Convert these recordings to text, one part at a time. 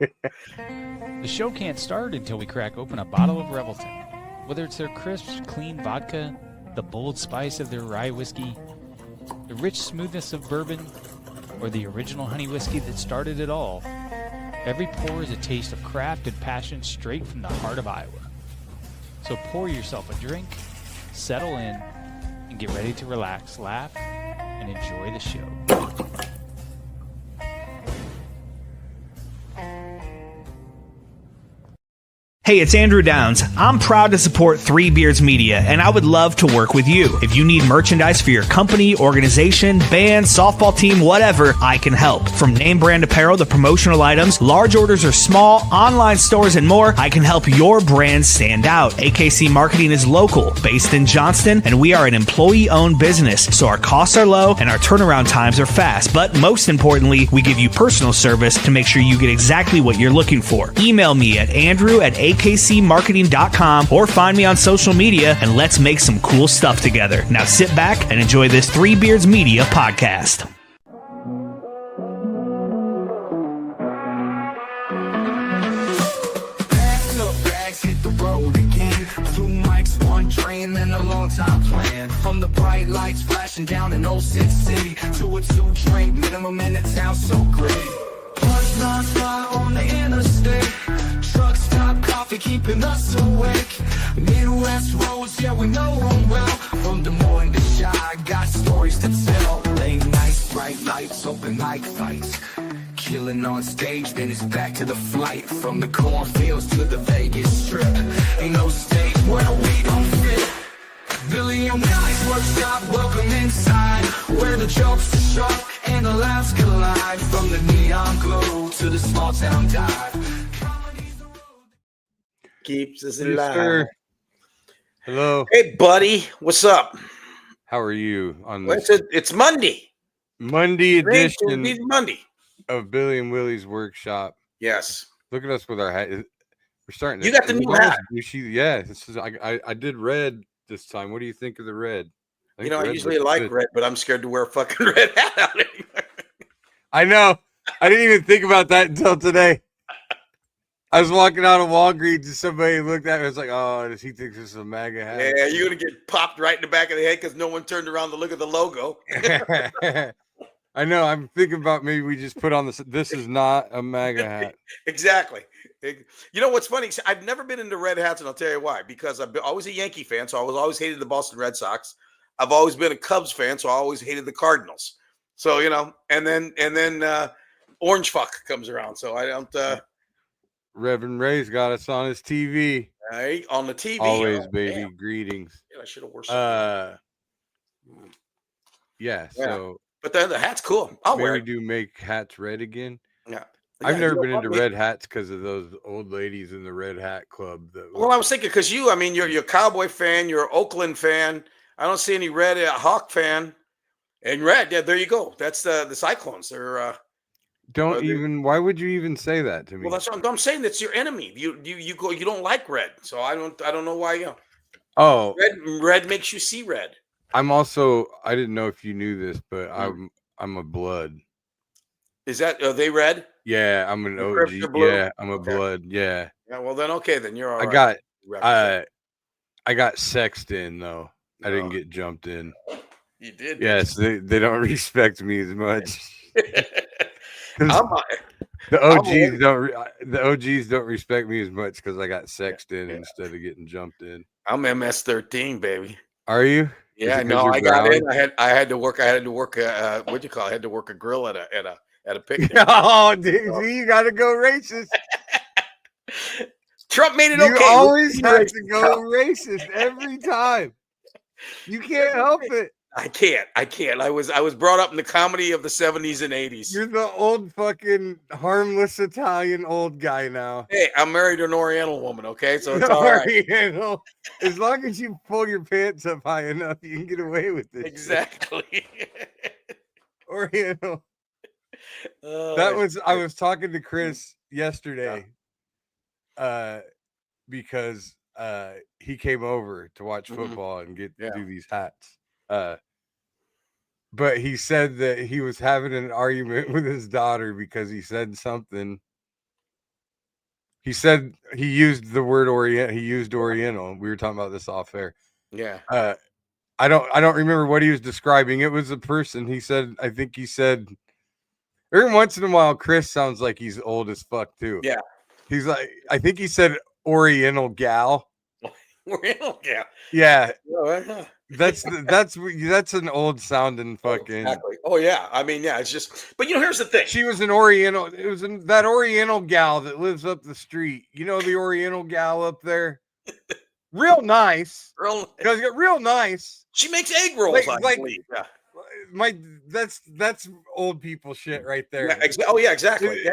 The show can't start until we crack open a bottle of Revelton. Whether it's their crisp, clean vodka, the bold spice of their rye whiskey, the rich smoothness of bourbon, or the original honey whiskey that started it all, every pour is a taste of craft and passion straight from the heart of Iowa. So pour yourself a drink, settle in, and get ready to relax, laugh, and enjoy the show. Hey, it's Andrew Downs. I'm proud to support Three Beards Media, and I would love to work with you. If you need merchandise for your company, organization, band, softball team, whatever, I can help. From name brand apparel to promotional items, large orders or small, online stores, and more, I can help your brand stand out. AKC Marketing is local, based in Johnston, and we are an employee-owned business, so our costs are low and our turnaround times are fast. But most importantly, we give you personal service to make sure you get exactly what you're looking for. Email me at andrew@akcmarketing.com or find me on social media, and let's make some cool stuff together. Now sit back and enjoy this Three Beards Media podcast. And a long time plan. From the bright lights flashing down in Old City City to a 2-drink minimum, and it sounds so great. Plus non-stop on the interstate, truck stop coffee keeping us awake. Midwest roads, yeah, we know them well. From Des Moines to Chi, got stories to tell. Late nights, bright lights, open mic fights, killing on stage, then it's back to the flight. From the cornfields to the Vegas Strip, ain't no stage where we don't fit. Billy and Willie's workshop, welcome inside, where the jokes are sharp and the laughs collide. From the neon glow to the small town dive, keeps us alive. Hello. Hey, buddy, what's up? How are you on Well, this it's Monday. Monday edition It's Monday of Billy and Willie's workshop? Yes. Look at us with our hat. We're starting. You got the new hat. Yeah, this is. I did red this time. What do you think of the red? I usually like red, but I'm scared to wear a fucking red hat out anymore. I know. I didn't even think about that until today. I was walking out of Walgreens and somebody looked at me and was like, oh, does he think this is a MAGA hat? Yeah, you're going to get popped right in the back of the head because no one turned around to look at the logo. I know. I'm thinking about maybe we just put on this. This is not a MAGA hat. Exactly. You know what's funny? I've never been into red hats, and I'll tell you why. Because I've been always a Yankee fan, so I always hated the Boston Red Sox. I've always been a Cubs fan, so I always hated the Cardinals. So, and then Orange fuck comes around, so I don't. Reverend Ray's got us on his TV. Right, on the TV. Always, baby. Damn. Greetings. Yeah, I should have worn something. Yeah, so. But the hat's cool. I'll wear it. We do make hats red again. Yeah. I've never been into red hats because of those old ladies in the Red Hat Club. Well, I was thinking because you're a Cowboy fan, you're an Oakland fan. I don't see any red Hawk fan. And red, yeah, there you go. That's the Cyclones. They're why would you even say that to me? Well, that's what I'm saying. That's your enemy. You don't like red, so I don't know why. Oh, red makes you see red. I didn't know if you knew this, but I'm a blood. Is that are they red? Yeah, I'm an OG. Yeah, I'm a blood. Yeah. Yeah. Well, then okay, then you're all right. I got sexed in though. I didn't get jumped in. You did. Yes, they don't respect me as much. The OGs don't respect me as much because I got sexed in instead of getting jumped in. I'm MS-13, baby. Are you? Yeah, no, I got in. I had to work. I had to work. What'd you call it? I had to work a grill at a picnic. Oh, dude, you got to go racist. Trump made it okay. You always have to go racist every time. You can't help it. I can't. I was brought up in the comedy of the 70s and 80s. You're the old fucking harmless Italian old guy now. Hey, I'm married to an Oriental woman, okay? So it's all right. Oriental. As long as you pull your pants up high enough, you can get away with this. Exactly. Oriental. I was talking to Chris yesterday because he came over to watch football and do these hats. But he said that he was having an argument with his daughter because he said something He said he used the word Orient. He used Oriental. We were talking about this off air. Yeah. I don't remember what he was describing. It was a person. He said, I think he said, every once in a while, Chris sounds like he's old as fuck too. Yeah. He's like, I think he said Oriental gal. Yeah. Yeah. Yeah. That's an old sounding fucking. Exactly. Oh yeah. I mean, yeah. It's just. But here's the thing. She was an Oriental. It was that Oriental gal that lives up the street. You know the Oriental gal up there. Real nice. Real nice. She makes egg rolls. I believe. Yeah. That's old people shit right there. Yeah, oh yeah, exactly.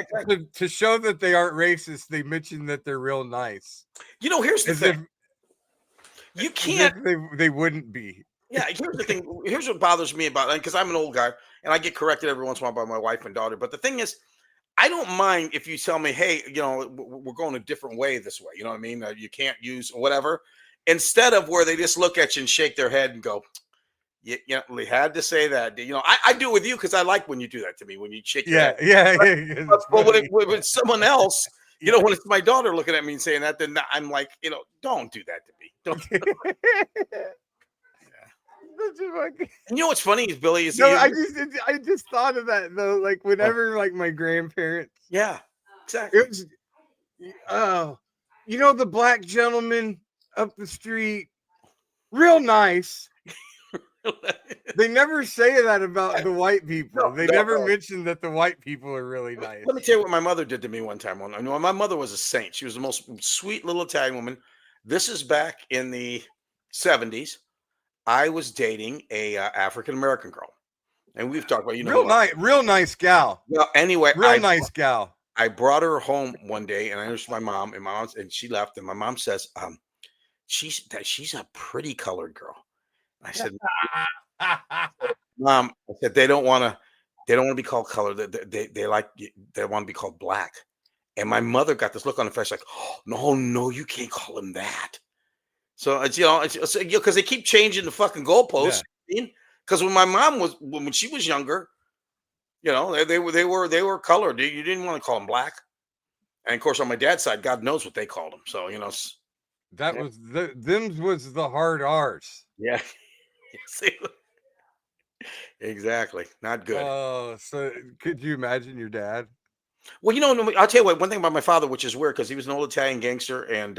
To show that they aren't racist, they mention that they're real nice. Here's the thing. You can't. They wouldn't be. Yeah, here's the thing. Here's what bothers me about it, because I'm an old guy and I get corrected every once in a while by my wife and daughter. But the thing is, I don't mind if you tell me, hey, we're going a different way this way. You know what I mean? You can't use whatever. Instead of where they just look at you and shake their head and go, they had to say that. I do with you because I like when you do that to me, when you shake your head. Yeah. But when it's someone else, when it's my daughter looking at me and saying that, then I'm like, don't do that to me. Don't. You know what's funny is Billy is. No, I just thought of that though. Like whenever, like my grandparents. Yeah, exactly. It was, the black gentleman up the street, real nice. They never say that about the white people. They never mention that the white people are really nice. Let me tell you what my mother did to me one time. My mother was a saint. She was the most sweet little Italian woman. This is back in the 70s. I was dating a African American girl, and we've talked about real nice gal. Well, anyway, nice gal. I brought her home one day, and I introduced my mom, and she left, and my mom says, she's a pretty colored girl. I said, Mom, I said they don't want to be called colored. They want to be called black. And my mother got this look on her face like, oh, no, you can't call him that. So it's because they keep changing the fucking goalposts. Because when she was younger, they were colored. You didn't want to call them black. And of course, on my dad's side, God knows what they called them. So that was them was the hard R's. Yeah. Exactly. Not good. Oh, so could you imagine your dad? Well, I'll tell you what, one thing about my father, which is weird because he was an old Italian gangster and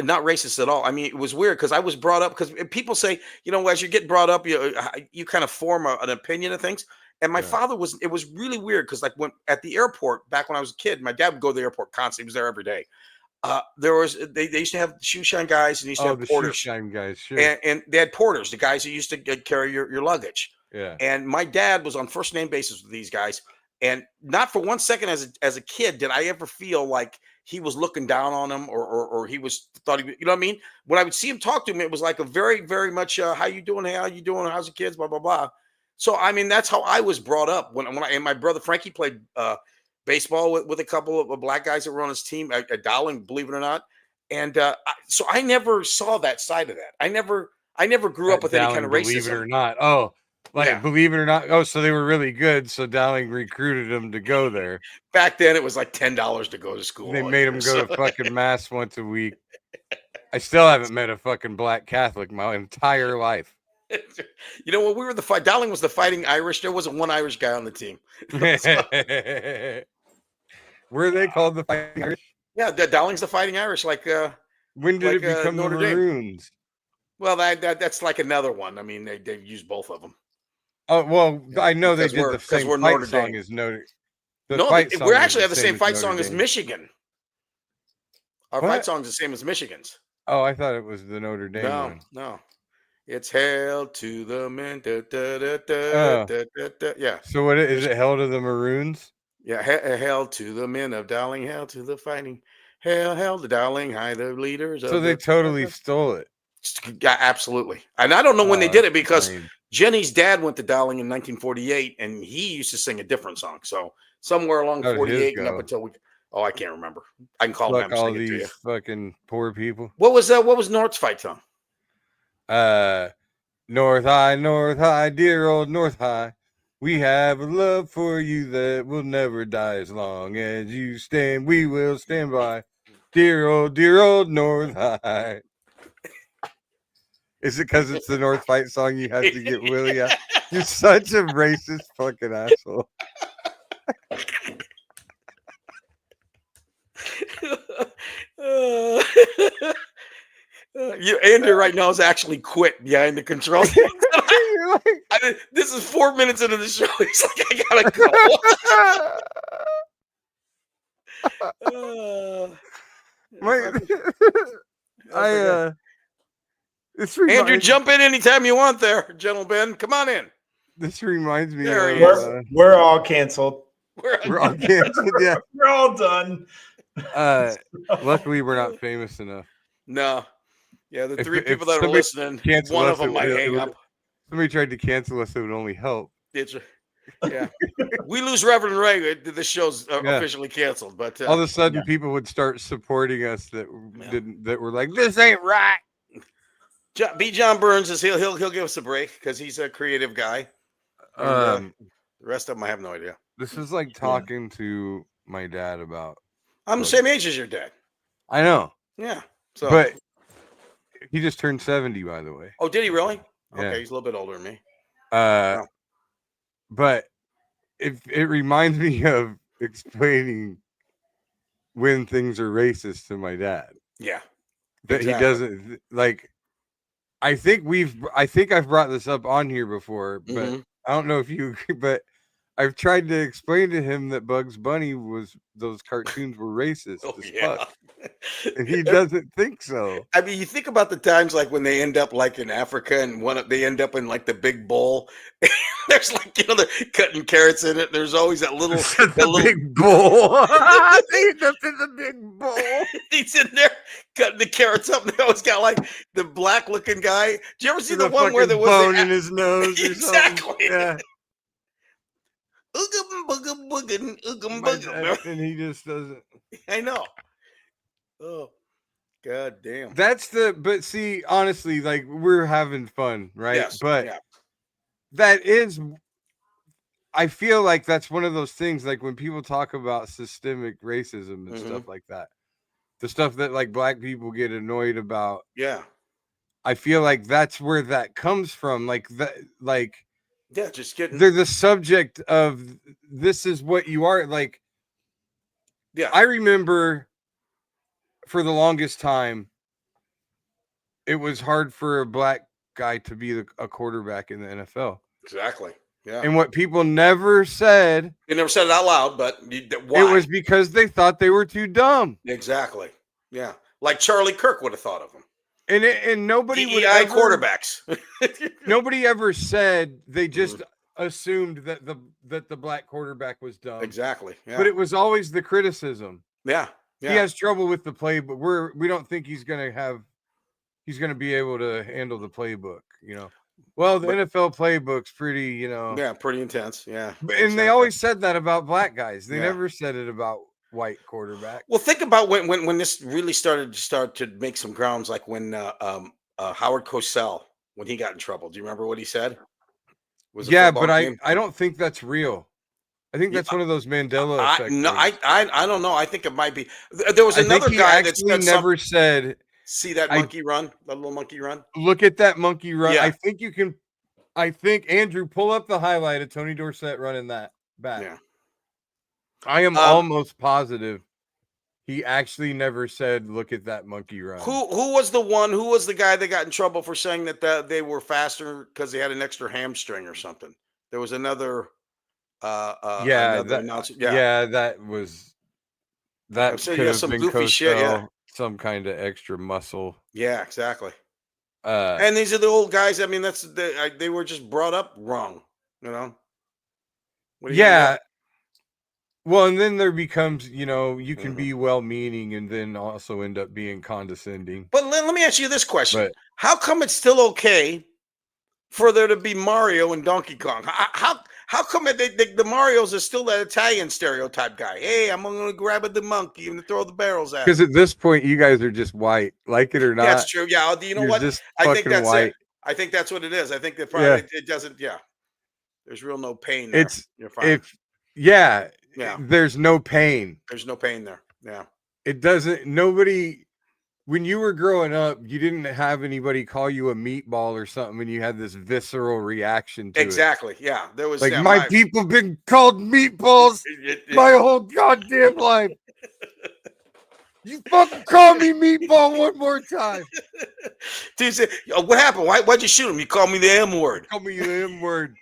not racist at all. I mean, it was weird because I was brought up because people say, as you get brought up, you kind of form an opinion of things. And my father it was really weird because like when at the airport, back when I was a kid, my dad would go to the airport constantly. He was there every day. They used to have shoe shine guys and they used to have porters. Shoe shine guys, sure. And they had porters, the guys who used to carry your luggage. Yeah. And my dad was on first name basis with these guys. And not for 1 second as a kid did I ever feel like he was looking down on him or he thought he, you know what I mean? When I would see him talk to him, it was like a very, very much, how you doing? Hey, how you doing? How's the kids? Blah, blah, blah. So, I mean, that's how I was brought up. And my brother Frankie played baseball with a couple of black guys that were on his team at Dowling, believe it or not. And so I never saw that side of that. I never grew up with any kind of racism. Believe it or not. Oh, believe it or not. Oh, so they were really good. So Dowling recruited them to go there. Back then, it was like $10 to go to school. They made them go to fucking mass once a week. I still haven't met a fucking black Catholic my entire life. When we were Dowling was the Fighting Irish. There wasn't one Irish guy on the team. Were they called the Fighting Irish? Yeah, Dowling's the Fighting Irish. Like when did it become the Maroons? Well, that's like another one. I mean, they used both of them. Oh well, I know they did the same fight song as Notre. We actually have the same fight song as Michigan. Our fight song's the same as Michigan's. Oh, I thought it was the Notre Dame one. No. It's Hail to the Men. Yeah. So what is it? Hail to the Maroons? Yeah. Hail to the men of Dowling. Hail to the fighting. Hail to Dowling. High the leaders. So they totally stole it. Yeah, absolutely. And I don't know when they did it because Jenny's dad went to Dowling in 1948 and he used to sing a different song. So somewhere along 48 and up until I can't remember. I can call him and sing it to you. Fucking poor people. What was North's fight song? North High, dear old North High. We have a love for you that will never die as long as you stand. We will stand by. Dear old North High. Is it because it's the North Fight song you have to get Willie out? You're such a racist fucking asshole. Andrew right now is actually quit behind the controls. This is 4 minutes into the show. He's like, I gotta go. Andrew, jump in anytime you want there, gentlemen. Come on in. This reminds me of we're all canceled. We're all canceled, yeah. We're all done. Luckily, we're not famous enough. No. Yeah, the three people that are listening, one of them might hang up. Somebody tried to cancel us, it would only help. Yeah. We lose Reverend Ray, the show's officially canceled. But all of a sudden, people would start supporting us that were like, this ain't right. John Burns is he'll give us a break because he's a creative guy. The rest of them, I have no idea. This is like talking to my dad about. I'm the same age as your dad. I know. Yeah. So, but he just turned 70, by the way. Oh, did he really? Yeah. Okay, he's a little bit older than me. But it reminds me of explaining when things are racist to my dad. Yeah. That he doesn't like. I think I've brought this up on here before, but I don't know if you agree, but I've tried to explain to him that Bugs Bunny those cartoons were racist as fuck. And he doesn't think so. I mean, you think about the times like when they end up like in Africa and they end up in like the big bowl. There's like, they're cutting carrots in it. There's always that little big bowl. They end up in the big bowl. He's in there cutting the carrots up. And they always got like the black looking guy. Do you ever see the one where there was bone in his nose? Exactly. Yeah. And he just doesn't. I know. Oh, god damn. But see, honestly, like we're having fun, right? Yes, but that is, I feel like that's one of those things, like when people talk about systemic racism and stuff like that, the stuff that like black people get annoyed about. Yeah. I feel like that's where that comes from. Like that, like. Yeah, just getting. They're the subject of this is what you are. Like, yeah, I remember for the longest time, it was hard for a black guy to be a quarterback in the NFL. Exactly. Yeah. And what people never said. They never said it out loud, but why? It was because they thought they were too dumb. Exactly. Yeah. Like Charlie Kirk would have thought of them. And nobody would ever quarterbacks. Nobody ever said, they just assumed that the black quarterback was dumb. Exactly. Yeah. But it was always the criticism. Yeah. He has trouble with the play, but we don't think he's gonna be able to handle the playbook, Well, the NFL playbook's pretty, pretty intense. Yeah. And they always said that about black guys. They never said it about white quarterback. Well, think about when this really started to make some grounds, like when Howard Cosell, when he got in trouble. Do you remember what he said? But I don't think that's real. I think that's one of those Mandela effects. I don't know. I think it might be. There was another guy that never said, "See that monkey run? That little monkey run? Look at that monkey run." Yeah. I think you can. I think Andrew, pull up the highlight of Tony Dorsett running that back. Yeah. I am almost positive he actually never said, "Look at that monkey run." Who was the guy that got in trouble for saying that they were faster because they had an extra hamstring or something? There was another. That was that could have some been goofy shit. Some kind of extra muscle. Yeah, exactly. And these are the old guys. I mean, they were just brought up wrong. Well, and then there becomes, you can be well-meaning and then also end up being condescending. But let me ask you this question. How come it's still okay for there to be Mario and Donkey Kong? How come the Marios are still that Italian stereotype guy? Hey, I'm going to grab the monkey and throw the barrels at him. Because at this point, you guys are just white. Like it or not. That's true. Yeah. You know what? I think that's white. it. I think that's what it is. I think that probably it doesn't. Yeah. There's real no pain there. You're fine. Yeah. Yeah. There's no pain. There's no pain there. Yeah. It doesn't. Nobody. When you were growing up, you didn't have anybody call you a meatball or something, and you had this visceral reaction to Exactly. Yeah. There was like yeah, my people been called meatballs my whole goddamn life. You fucking call me meatball one more time. Dude said, what happened? Why'd you shoot him? You called me the M word. Call me the M word.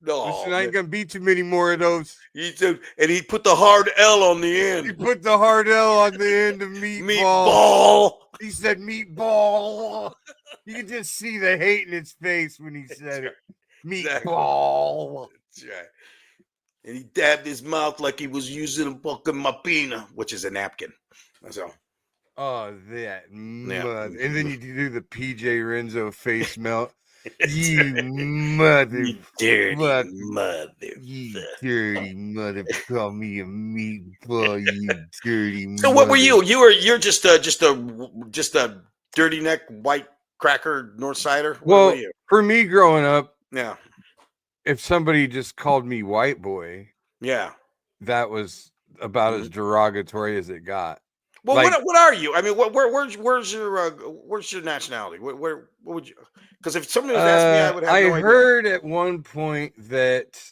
No, listen, I ain't gonna be too many more of those. He said, and he put the hard L on the end. He put the hard L on the end of meatball. Meatball. He said meatball. You can just see the hate in his face when he said it. Meatball. That's right. And he dabbed his mouth like he was using a fucking mapina, which is a napkin. So. Oh, that mother. And then you do the PJ Renzo face melt. You mother. You dirty mother. You dirty mother. Call me a meatball, you dirty So what were you? You're just a dirty neck white cracker North Sider? What well, were you? For me growing up, Yeah. if somebody just called me white boy, Yeah. that was about as derogatory as it got. Well, like, what are you? I mean, where's your nationality? Where would you? Because if somebody was asking me, I would have no idea. I heard at one point that,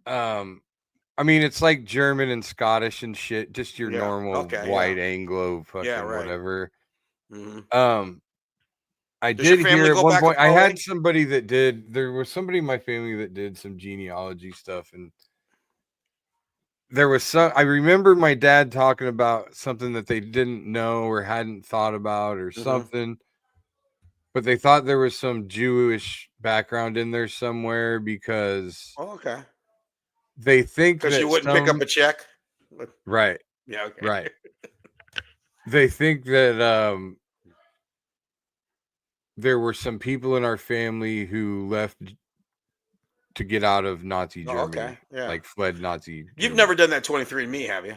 I mean, it's like German and Scottish and shit, just your normal white Anglo fucking whatever. Mm-hmm. I did hear at one point. I had somebody that did. There was somebody in my family that did some genealogy stuff, and there was some. I remember my dad talking about something that they didn't know or hadn't thought about or something, but they thought there was some Jewish background in there somewhere because. Oh, okay. They think because you wouldn't pick up a check. Right. Yeah. Okay. Right. They think that there were some people in our family who left to get out of Nazi Germany. Okay. Yeah. Like fled Nazi. You've Germany. never done that 23andMe, have you?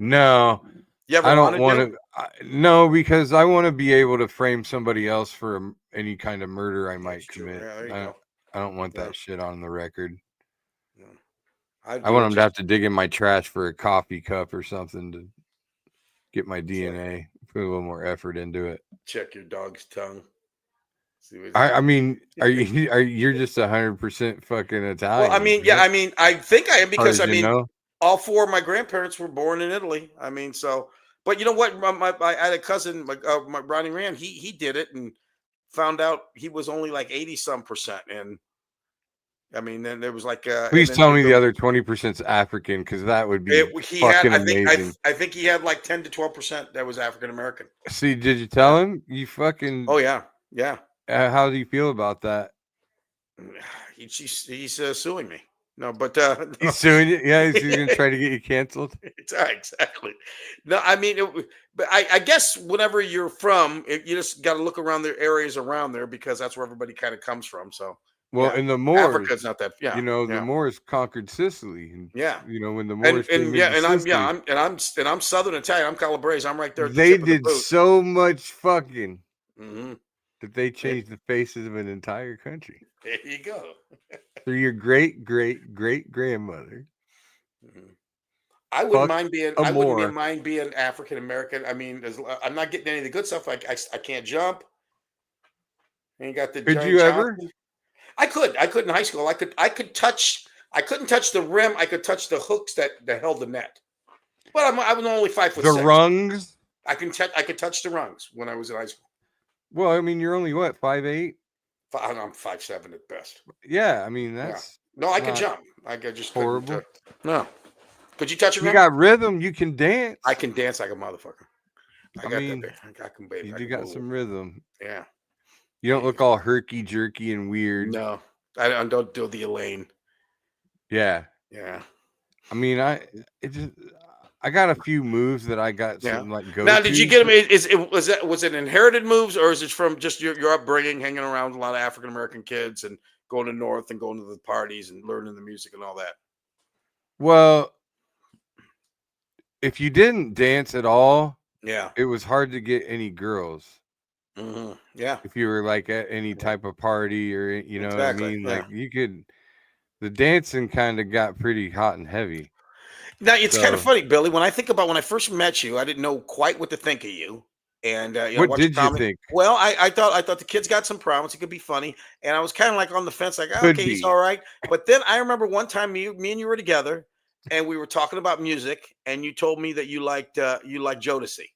No. You ever I don't want to. No, because I want to be able to frame somebody else for any kind of murder I might commit. Yeah, I don't want that shit on the record. No. I want them to have to dig in my trash for a coffee cup or something to get my DNA. Put a little more effort into it. Check your dog's tongue. I mean, you're just 100% fucking Italian? Well, I mean, yeah, I mean, I think I am because I mean, know? all four of my grandparents were born in Italy. I mean, so, but you know what? I had a cousin, my Ronnie Rand. He did it and found out he was only like 80-some%, and I mean, then there was like. Please tell me the other 20% is African, because that would be fucking amazing. I think he had like 10 to 12% that was African American. See, did you tell him? You fucking. Oh yeah, yeah. How do you feel about that? He's suing me. No, but he's suing you. Yeah, he's going to try to get you canceled. Exactly. No, I mean, but I guess whenever you're from, you just got to look around the areas around there because that's where everybody kind of comes from. So. Well, yeah. and the Moors, Africa's not that. Yeah, you know, the Moors conquered Sicily. And, yeah, you know when the Moors I'm Southern Italian. I'm Calabrese. I'm right there. They did so much fucking mm-hmm. that they changed the faces of an entire country. There you go. Through your great grandmother. Mm-hmm. I wouldn't mind being African American. I mean, I'm not getting any of the good stuff. Like I can't jump. And you got the. Could you ever? I could in high school. I couldn't touch the rim. I could touch the hooks that held the net. But I was only 5'6". The rungs? I could touch the rungs when I was in high school. Well, I mean, you're only what, 5'8"? I'm 5'7" at best. Yeah, I mean that's no. I could jump. I could just horrible. No. Could you touch a rim? You got rhythm. You can dance. I can dance like a motherfucker. I can baby. You got some rhythm. Yeah. You don't look all herky jerky and weird. No, I don't do the Elaine. Yeah. Yeah. I mean, I got a few moves that I got some like go. Now, did you get them? Was it inherited moves, or is it from just your upbringing, hanging around with a lot of African American kids and going to North and going to the parties and learning the music and all that? Well, if you didn't dance at all, yeah, it was hard to get any girls. Yeah, If you were like at any type of party or you know what I exactly. mean, Yeah. like you could. The dancing kind of got pretty hot and heavy. Now it's kind of So, funny, Billy. When I think about when I first met you, I didn't know quite what to think of you, and what watch did your you comedy. think? Well, I thought the kid's got some problems. It could be funny, and I was kind of like on the fence, like, "Ah, Could okay, he's be. all right." But then I remember one time me and you were together, and we were talking about music, and you told me that you liked Jodeci,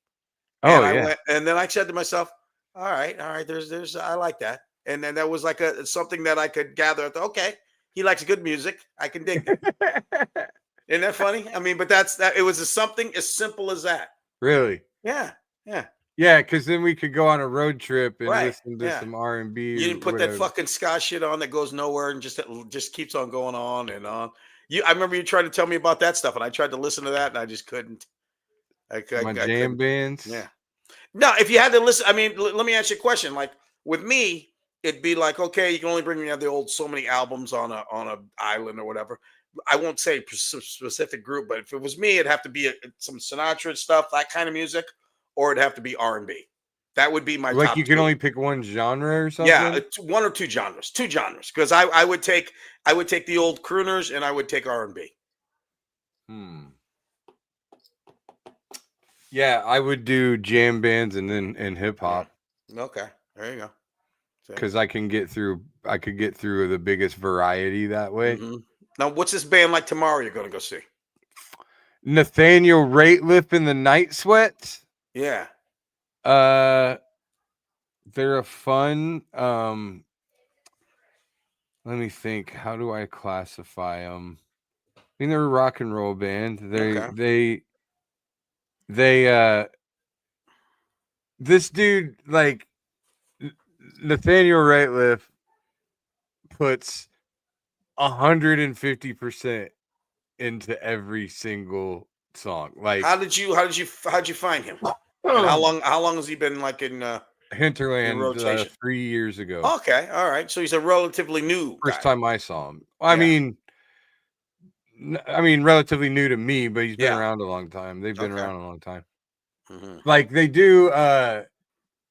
Oh and I yeah. went, and then I said to myself, all right, there's I like that, and then that was like a something that I could gather. I thought, okay, he likes good music. I can dig that. Isn't that funny? I mean, but that's that. It was something as simple as that. Really? Yeah, yeah, Yeah, because then we could go on a road trip and right. listen to Yeah, some R&B you or didn't put that whatever. fucking ska shit on that goes nowhere and just keeps on going on and on. I remember you tried to tell me about that stuff, and I tried to listen to that, and I just couldn't. My I jam couldn't. bands. Yeah. Now, if you had to listen, I mean, let me ask you a question. Like with me, it'd be like, okay, you can only bring me the old so many albums on a island or whatever. I won't say specific group, but if it was me, it'd have to be some Sinatra stuff, that kind of music, or it'd have to be R&B. That would be my Like top you can two. only pick one genre or Yeah, something? it's one or two genres, because I would take the old crooners and I would take R&B. Hmm. Yeah, I would do jam bands and hip hop Okay, there you go. because I could get through the biggest variety that way. Now, what's this band like tomorrow? You're going to go see? Nathaniel Rateliff and the Night Sweats. Yeah. They're a fun. Let me think. How do I classify them? I mean, they're a rock and roll band. This dude, like Nathaniel Rateliff, puts 150% into every single song. Like, How'd you find him? And how long has he been like in Hinterland, rotation? 3 years ago. Okay, all right. So he's a relatively new First guy. time I saw him. I Yeah. mean, relatively new to me, but he's been Yeah. around a long time. They've been Okay. around a long time. Mhm. Like they do.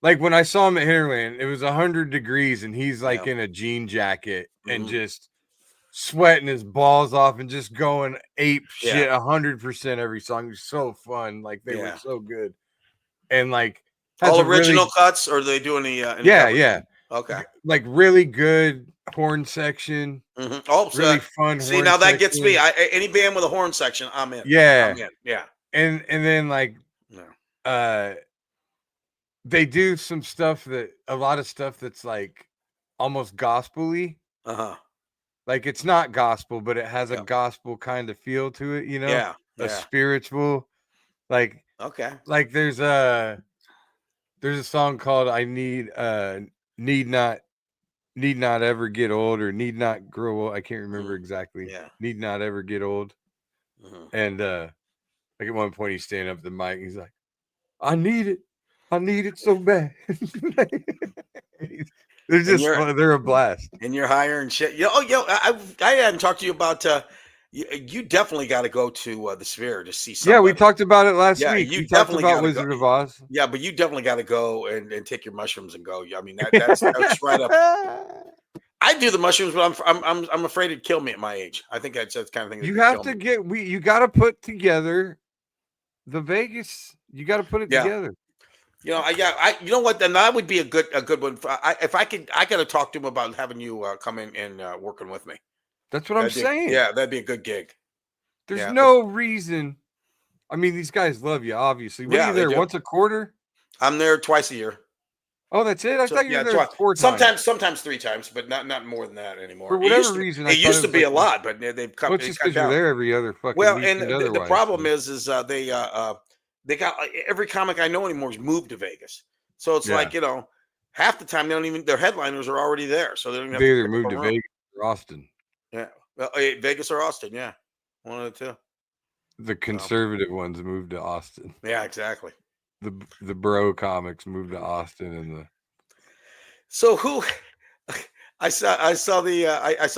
Like when I saw him at Hinterland, it was 100 degrees, and he's like Yeah. in a jean jacket and Mhm. just sweating his balls off and just going ape Yeah. shit 100% every song. It was so fun. Like they were Yeah. so good, and like has All a original really cuts, or are they doing any yeah covers? yeah Okay. like really good horn section, Oh, so, really fun see, horn now that gets me. section. Any band with a horn section, I'm in. Yeah, I'm in. Yeah. and then like Yeah. they do some stuff a lot of stuff that's like almost gospel-y. Uh-huh. Like it's not gospel, but it has a Yeah. gospel kind of feel to it, you know? Yeah. A Yeah. spiritual, like Okay. there's a song called I need not ever get old or need not grow old. I can't remember exactly. Yeah. Need not ever get old. And like at one point he's standing up at the mic, he's like, I need it so bad. They're just they're a blast. And you're higher and shit. I hadn't talked to you about you definitely got to go to the Sphere to see somebody. Yeah, we talked about it last Yeah, week. you We talked definitely about gotta Wizard go. of Oz. Yeah, but you definitely got to go and take your mushrooms and go. I mean, that's right up. I do the mushrooms, but I'm afraid it'd kill me at my age. I think that's the kind of thing. You have to you got to put together the Vegas. You got to put it together. You know, you know what? Then that would be a good one. If I got to talk to him about having you come in and working with me. That's what I'm saying. Yeah, that'd be a good gig. There's no reason. I mean, these guys love you, obviously. What are you there once a quarter? I'm there twice a year. Oh, that's it. I thought you were there 4 times. Sometimes 3 times, but not more than that anymore. For whatever reason, it used to be a lot, but they've come. Well, it's just because you're there every other fucking well, weekend. And the problem is they got every comic I know anymore has moved to Vegas, so it's like half the time they don't even their headliners are already there, so they don't. They either move to Vegas or Austin. Yeah, well, Vegas or Austin. Yeah, one of the two. The conservative ones moved to Austin. Yeah, exactly. The bro comics moved to Austin, and so who I saw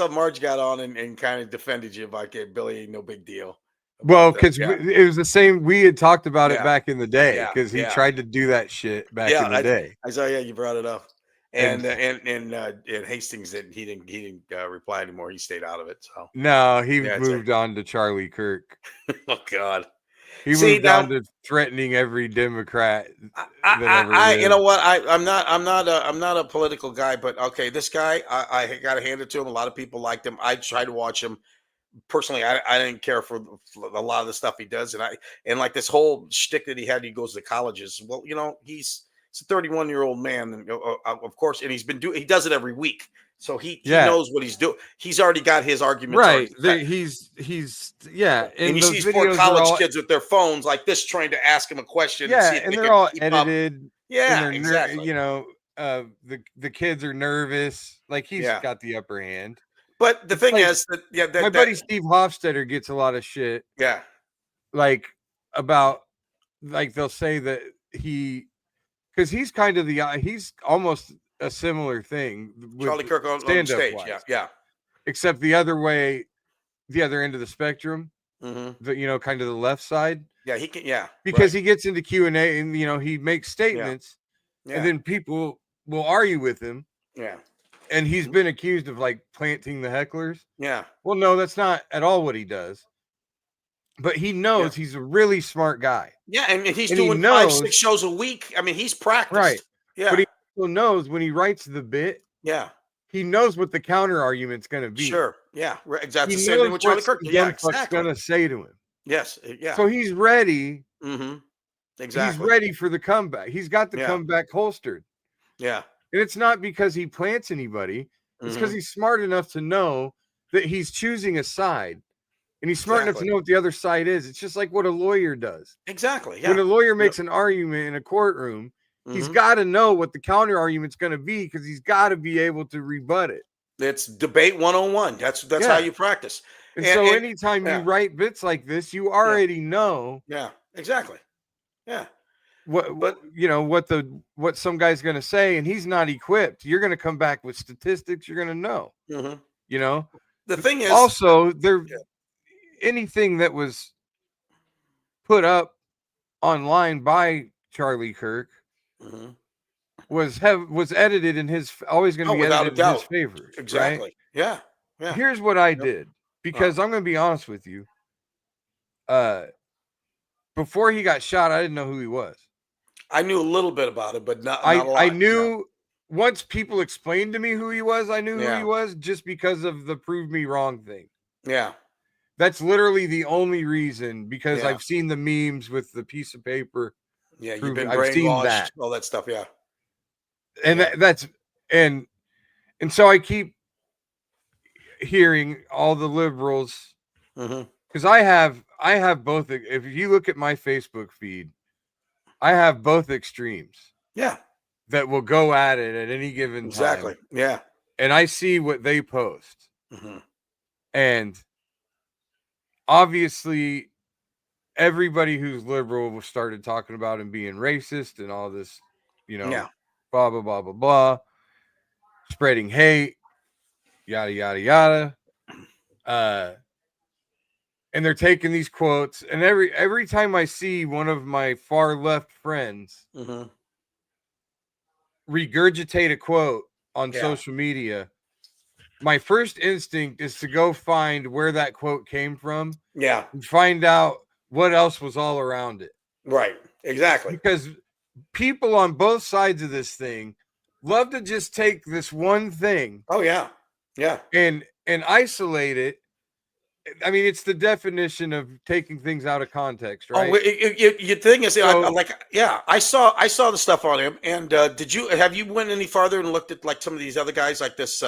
Marge got on and kind of defended you like, hey, Billy ain't no big deal. Well, But, because it was the same. We had talked about it Yeah. back in the day Yeah, because he yeah. tried to do that shit back in the day. I saw. Yeah, you brought it up. And- And Hastings he didn't reply anymore. He stayed out of it. So No, he Yeah, it's moved on to Charlie Kirk. oh God. He See, moved on to threatening every Democrat that ever I lived. you know what? I'm not a political guy, but okay, this guy, I got to hand it to him. A lot of people liked him. I try to watch him. Personally, I didn't care for a lot of the stuff he does, and like this whole shtick that he had. He goes to colleges. Well, he's a 31-year-old man, and of course, and he does it every week, so he knows what he's doing. He's already got his arguments right. already set. He's And you those see these poor videos are college all- kids with their phones like this, trying to ask him a question. Yeah, see if and they they're can all keep up. edited. Yeah, and exactly. The kids are nervous. Like he's Yeah. got the upper hand. But the thing like- is that My buddy Steve Hofstetter gets a lot of shit. yeah. Like about like they'll say that because he's kind of he's almost a similar thing with Charlie Kirk on stand-up stage. wise. Yeah. Except the other end of the spectrum, Mm-hmm. kind of the left side, Yeah, he can. Yeah, because he gets into Q&A and he makes statements yeah, and then people will argue with him, yeah, and he's been accused of like planting the hecklers. yeah, Well, no, that's not at all what he does. But he knows he's a really smart guy. yeah, and he's And he doing knows- 5-6 shows a week. I mean, he's practiced. Right. Yeah. But he also knows when he writes the bit, yeah. he knows what the counter argument's going to be. Sure. Yeah. Right. Exactly. He The same thing knows with Charlie what Kirk. the Yeah. fuck's Exactly. going to say to him. Yes. Yeah. So he's ready. Mm-hmm. Exactly. He's ready for the comeback. He's got the Yeah. comeback holstered. Yeah. And it's not because he plants anybody. It's because Mhm. he's smart enough to know that he's choosing a side. And he's smart enough to Exactly. know what the other side is. It's just like what a lawyer does. Exactly. Yeah. When a lawyer makes an argument in a courtroom, he's Mhm. got to know what the counter argument's going to be because he's got to be able to rebut it. It's debate 101. That's Yeah. how you practice. And, And- so and- anytime yeah. you write bits like this, you already know Yeah. Exactly. Yeah. what some guy's going to say, and he's not equipped. You're going to come back with statistics. You're going to know. Mhm. The thing is, Also, Yeah. anything that was put up online by Charlie Kirk Mhm. was edited in his always going to Oh, be without a edited in his doubt. favor. right? Exactly. Yeah. Yeah. Here's what I did, because I'm going to be honest with you. Before he got shot, I didn't know who he was. I knew a little bit about it, but not a I lot. knew once people explained to me who he was, I knew who Yeah. he was just because of the prove me wrong thing. Yeah. That's literally the only reason, because Yeah. I've seen the memes with the piece of paper. Yeah. You've Prove been it. I've seen brainwashed. that. All that stuff. Yeah. And Yeah. that's and so I keep hearing all the liberals, Mm-hmm. because I have both. If you look at my Facebook feed, I have both extremes Yeah. that will go at it at any given Exactly. time. Yeah. And I see what they post. Mm-hmm. And obviously, everybody who's liberal started talking about him being racist and all this, Yeah. blah, blah, blah, blah, blah, spreading hate, yada, yada, yada. And they're taking these quotes. And every time I see one of my far left friends Mm-hmm. regurgitate a quote on Yeah. social media, my first instinct is to go find where that quote came from Yeah. and find out what else was all around it. Right. Exactly. Because people on both sides of this thing love to just take this one thing Oh yeah. Yeah. and isolate it. I mean, it's the definition of taking things out of context, right? Oh, your thing is, So- I saw the stuff on him. And have you went any farther and looked at like some of these other guys, like this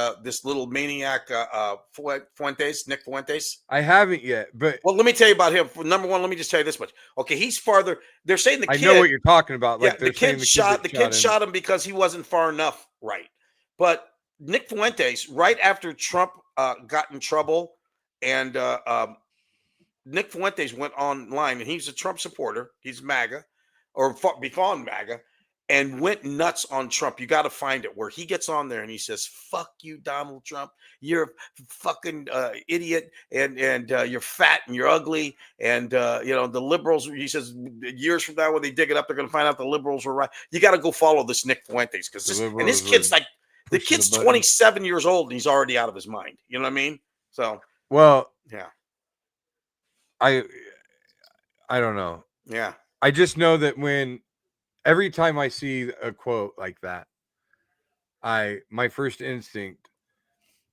little maniac, Nick Fuentes? I haven't yet, but Well, let me tell you about him. Number one, let me just tell you this much. Okay, he's farther. They're saying the I kid. know what you're talking about. Yeah, Like the they're saying kid shot. The kid him. shot him because he wasn't far enough right. But Nick Fuentes, right after Trump got in trouble, and Nick Fuentes went online, and he's a Trump supporter. He's MAGA, or before MAGA, and went nuts on Trump. You got to find it where he gets on there and he says, "Fuck you, Donald Trump. You're a fucking idiot, and you're fat and you're ugly, and the liberals." He says, years from now when they dig it up, they're going to find out the liberals were right. You got to go follow this Nick Fuentes because this kid's like the kid's 27 years old and he's already out of his mind. You know what I mean? So well, yeah, I don't know. Yeah, I just know that every time I see a quote like that, my first instinct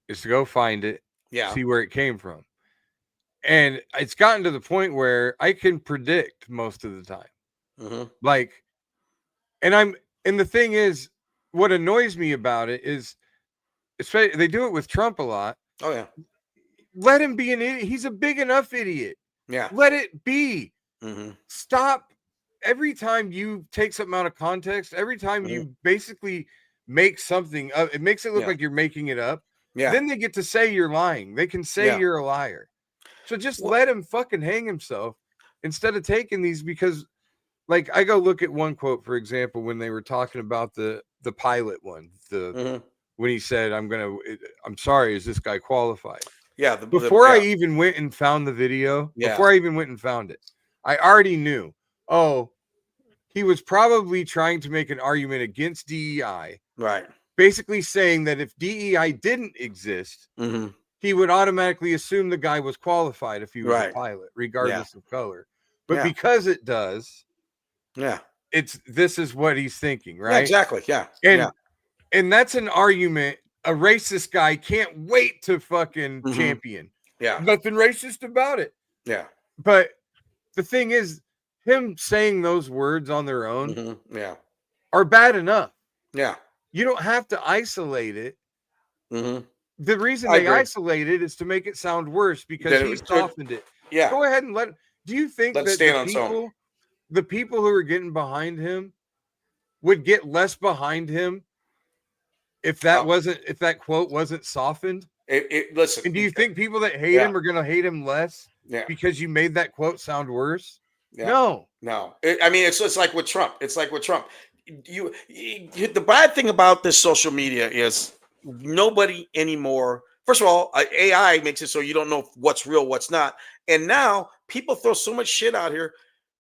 is to go find it, see where it came from. And it's gotten to the point where I can predict most of the time. Like, and the thing is, what annoys me about it is, especially they do it with Trump a lot. Oh yeah. Let him be an idiot. He's a big enough idiot. Yeah. Let it be. Stop. Every time you take something out of context, every time you basically make something up, it makes it look like you're making it up. Yeah. Then they get to say you're lying. They can say you're a liar. So just let him fucking hang himself instead of taking these, because like I go look at one quote, for example, when they were talking about the pilot one, when he said, I'm sorry, is this guy qualified? Yeah. Before I even went and found the video, before I even went and found it, I already knew, he was probably trying to make an argument against DEI. Right. Basically saying that if DEI didn't exist, he would automatically assume the guy was qualified if he was a pilot, regardless of color. But because it does, this is what he's thinking, right? Yeah, exactly. Yeah. And that's an argument a racist guy can't wait to fucking champion. Yeah. Nothing racist about it. Yeah. But the thing is, him saying those words on their own are bad enough. Yeah. You don't have to isolate it. The reason they isolate it is to make it sound worse because he softened it. Yeah. Go ahead and do you think that the people who are getting behind him would get less behind him if that if that quote wasn't softened? Listen. And do you think people that hate him are going to hate him less because you made that quote sound worse? Yeah. No. It's like with Trump. It's like with Trump. The bad thing about this social media is nobody anymore. First of all, AI makes it so you don't know what's real, what's not. And now people throw so much shit out here.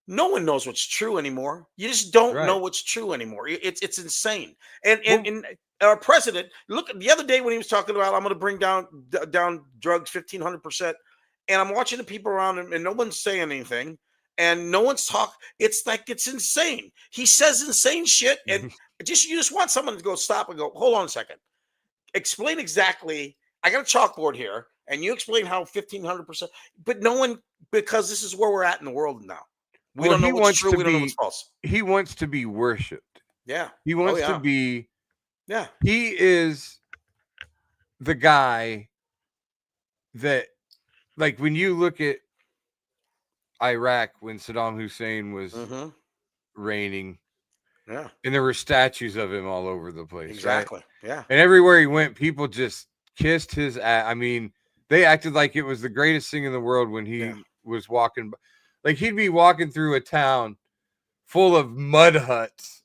No one knows what's true anymore. You just don't know what's true anymore. It's insane. And our president, look, the other day when he was talking about, I'm going to bring down drugs 1,500%, and I'm watching the people around him, and no one's saying anything, and no one's talking. It's like, it's insane. He says insane shit, and you just want someone to go stop and go, hold on a second. Explain exactly. I got a chalkboard here, and you explain how 1,500%, but no one, because this is where we're at in the world now. We don't know what's true. We don't know what's false. He wants to be worshipped. Yeah. He wants to be. Yeah. He is the guy that, like, when you look at Iraq, when Saddam Hussein was reigning, and there were statues of him all over the place. Exactly. Right? Yeah. And everywhere he went, people just kissed his ass. I mean, they acted like it was the greatest thing in the world when he was walking by. Like, he'd be walking through a town full of mud huts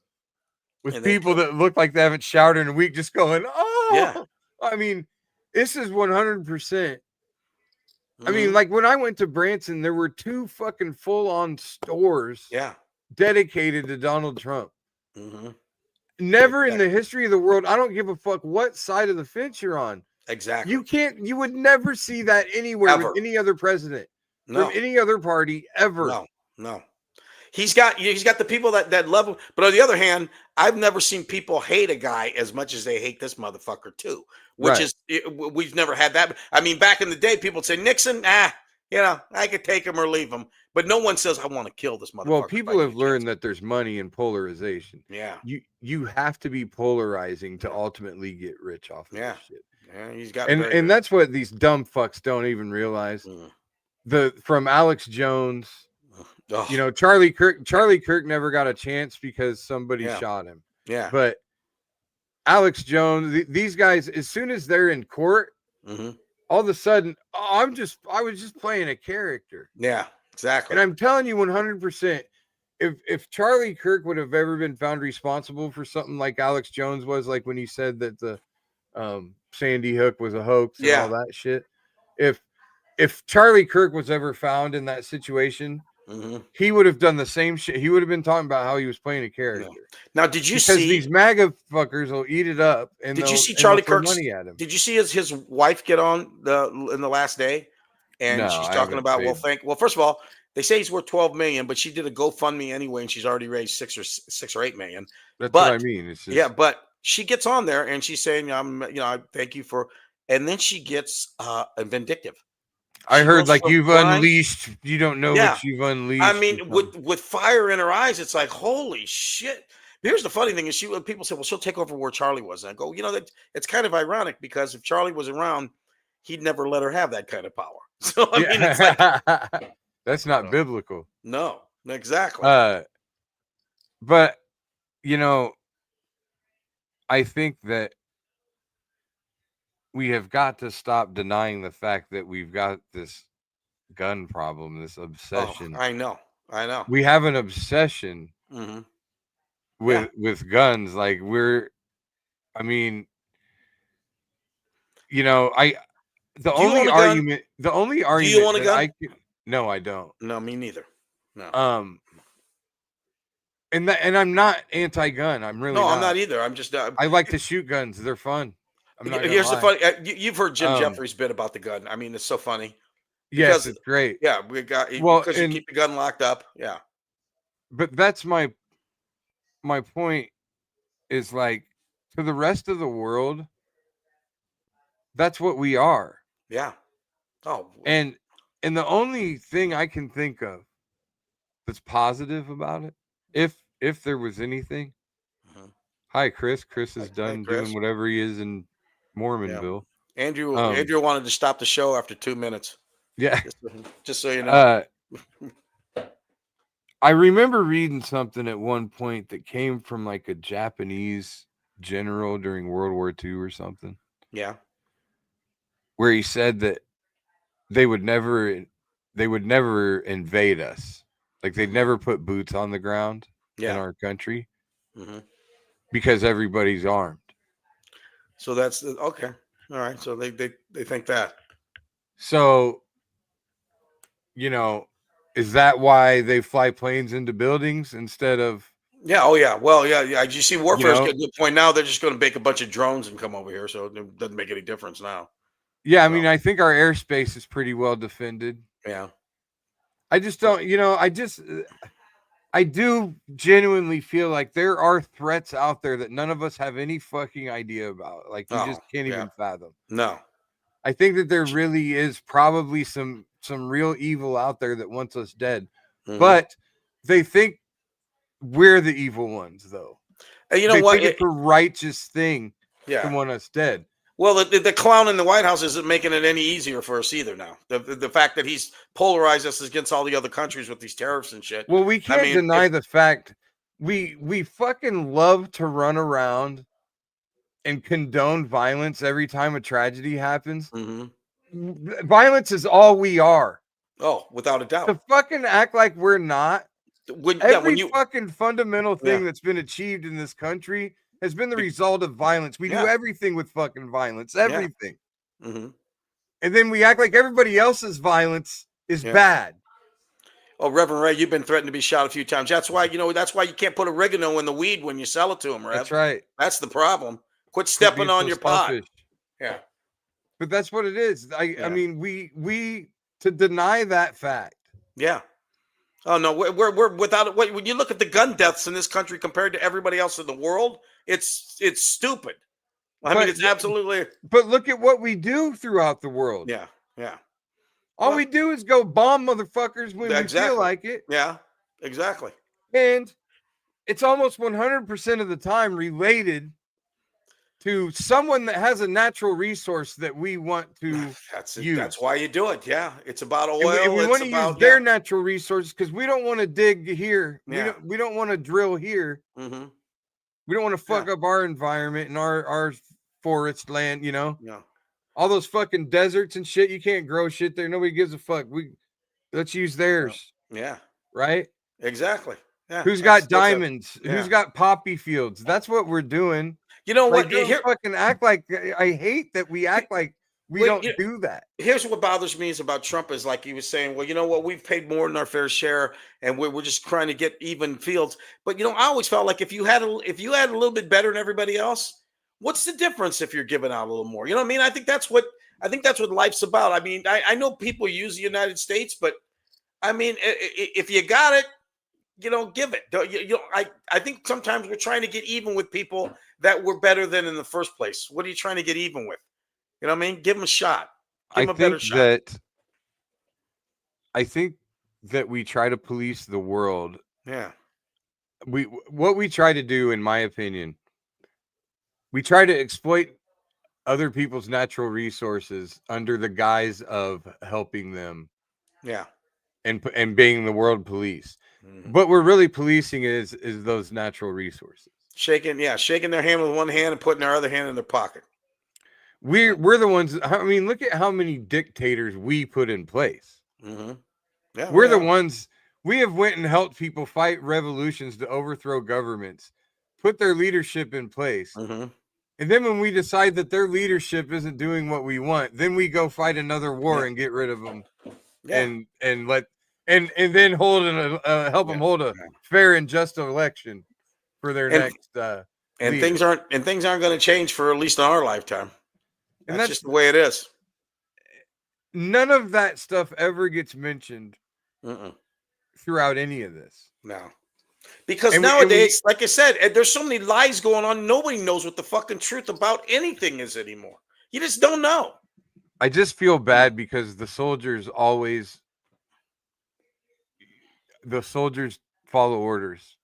with people that look like they haven't showered in a week, just going, oh, yeah. I mean, this is 100%. I mean, like, when I went to Branson, there were 2 fucking full-on stores dedicated to Donald Trump. Never in the history of the world. I don't give a fuck what side of the fence you're on. Exactly. You would never see that anywhere with any other president. From any other party ever. No. He's got the people that love him. But on the other hand, I've never seen people hate a guy as much as they hate this motherfucker too. We've never had that. I mean, back in the day, people would say Nixon, I could take him or leave him. But no one says I want to kill this motherfucker. Well, people have learned that there's money in polarization. Yeah. You have to be polarizing to ultimately get rich off of this shit. Yeah, he's got and that's what these dumb fucks don't even realize. From Alex Jones, Charlie Kirk never got a chance because somebody shot him. Yeah. But Alex Jones, these guys, as soon as they're in court, all of a sudden, I was just playing a character. Yeah, exactly. And I'm telling you 100%, if Charlie Kirk would have ever been found responsible for something like Alex Jones was, like when he said that the Sandy Hook was a hoax and all that shit. If Charlie Kirk was ever found in that situation, he would have done the same shit. He would have been talking about how he was playing a character. Now, did you because see these MAGA fuckers will eat it up? And did you see Charlie Kirk's money at him? Did you see his wife get on in the last day, and she's talking about well, first of all, they say he's worth $12 million, but she did a GoFundMe anyway, and she's already raised $6 or $8 million. That's what I mean. It's just, but she gets on there and she's saying, I thank you for, and then she gets vindictive. I heard like you've unleashed. You don't know what you've unleashed. I mean, with fire in her eyes, it's like holy shit. Here's the funny thing: is people say, "Well, she'll take over where Charlie was." And I go, that it's kind of ironic because if Charlie was around, he'd never let her have that kind of power. So I mean, it's like, that's not biblical. No, exactly. But I think that we have got to stop denying the fact that we've got this gun problem, this obsession. I know. We have an obsession with guns. Like the only argument Do you want a gun? No, I don't. No, me neither. No. And I'm not anti-gun. I'm really I'm not either. I'm just I like to shoot guns. They're fun. Here's the funny. You've heard Jim Jeffries' bit about the gun. I mean, it's so funny. Yes, it's great. Yeah, because you keep the gun locked up. Yeah, but that's my point. Is like to the rest of the world, that's what we are. Yeah. Oh, and the only thing I can think of that's positive about it, if there was anything. Hi, Chris. Chris is done doing whatever he is in Mormonville. Yeah. Andrew wanted to stop the show after 2 minutes. Yeah. Just so you know. I remember reading something at one point that came from like a Japanese general during World War II or something. Yeah. Where he said that they would never invade us. Like they'd never put boots on the ground in our country because everybody's armed. So that's okay. All right. So they think that. So, is that why they fly planes into buildings instead of? Yeah. Oh, yeah. Well, yeah. You see, warfare's getting to the point now. They're just going to make a bunch of drones and come over here, so it doesn't make any difference now. Yeah, I mean, I think our airspace is pretty well defended. Yeah. I just don't. I do genuinely feel like there are threats out there that none of us have any fucking idea about. Like you just can't even fathom. No. I think that there really is probably some real evil out there that wants us dead. But they think we're the evil ones, though. And you know what? Think it's a righteous thing to want us dead. Well, the clown in the White House isn't making it any easier for us either now. The fact that he's polarized us against all the other countries with these tariffs and shit. Well, we can't deny the fact we fucking love to run around and condone violence every time a tragedy happens. Violence is all we are. Oh, without a doubt. To fucking act like we're not. Every fucking fundamental thing that's been achieved in this country has been the result of violence. We do everything with fucking violence. Everything. And then we act like everybody else's violence is bad. Oh, Reverend Ray, you've been threatened to be shot a few times. That's why, that's why you can't put oregano in the weed when you sell it to them, Rev. That's right. That's the problem. Quit stepping on your pot. Yeah. But that's what it is. I mean, we to deny that fact. Yeah. Oh no, we're without it. When you look at the gun deaths in this country compared to everybody else in the world, it's stupid. I mean, it's absolutely. But look at what we do throughout the world. Yeah, yeah. All we do is go bomb motherfuckers when we feel like it. Yeah, exactly. And it's almost 100% of the time related to someone that has a natural resource that we want to use. That's why you do it. Yeah, it's about oil. And we want to use their natural resources because we don't want to dig here. Yeah. We don't want to drill here. We don't want to fuck up our environment and our forest land. Yeah. All those fucking deserts and shit. You can't grow shit there. Nobody gives a fuck. Let's use theirs. Yeah. Right. Exactly. Yeah. Who's got diamonds? Who's got poppy fields? That's what we're doing. You know like, what? Don't fucking act like. I hate that we act like we don't do that. Here's what bothers me is about Trump is like he was saying, well, you know what? We've paid more than our fair share, and we're just trying to get even fields. But I always felt like if you had a little bit better than everybody else, what's the difference if you're giving out a little more? You know what I mean? I think that's what life's about. I mean, I know people use the United States, but I mean, if you got it, give it. I think sometimes we're trying to get even with people that we're better than in the first place. What are you trying to get even with? You know what I mean? Give them a shot. Give them a better shot. I think that we try to police the world. Yeah. What we try to do, in my opinion, we try to exploit other people's natural resources under the guise of helping them. Yeah. And being the world police. Mm-hmm. What we're really policing is those natural resources. Shaking their hand with one hand and putting their other hand in their pocket. We're the ones. I mean, look at how many dictators we put in place. Mm-hmm. Yeah, we're the ones. We have went and helped people fight revolutions to overthrow governments, put their leadership in place. Mm-hmm. And then when we decide that their leadership isn't doing what we want, then we go fight another war and get rid of them. Yeah. And then hold help them hold a fair and just election for their next. And things aren't going to change for at least in our lifetime. That's just the way it is. None of that stuff ever gets mentioned throughout any of this. No, because nowadays, like I said, there's so many lies going on. Nobody knows what the fucking truth about anything is anymore. You just don't know. I just feel bad because the soldiers follow orders.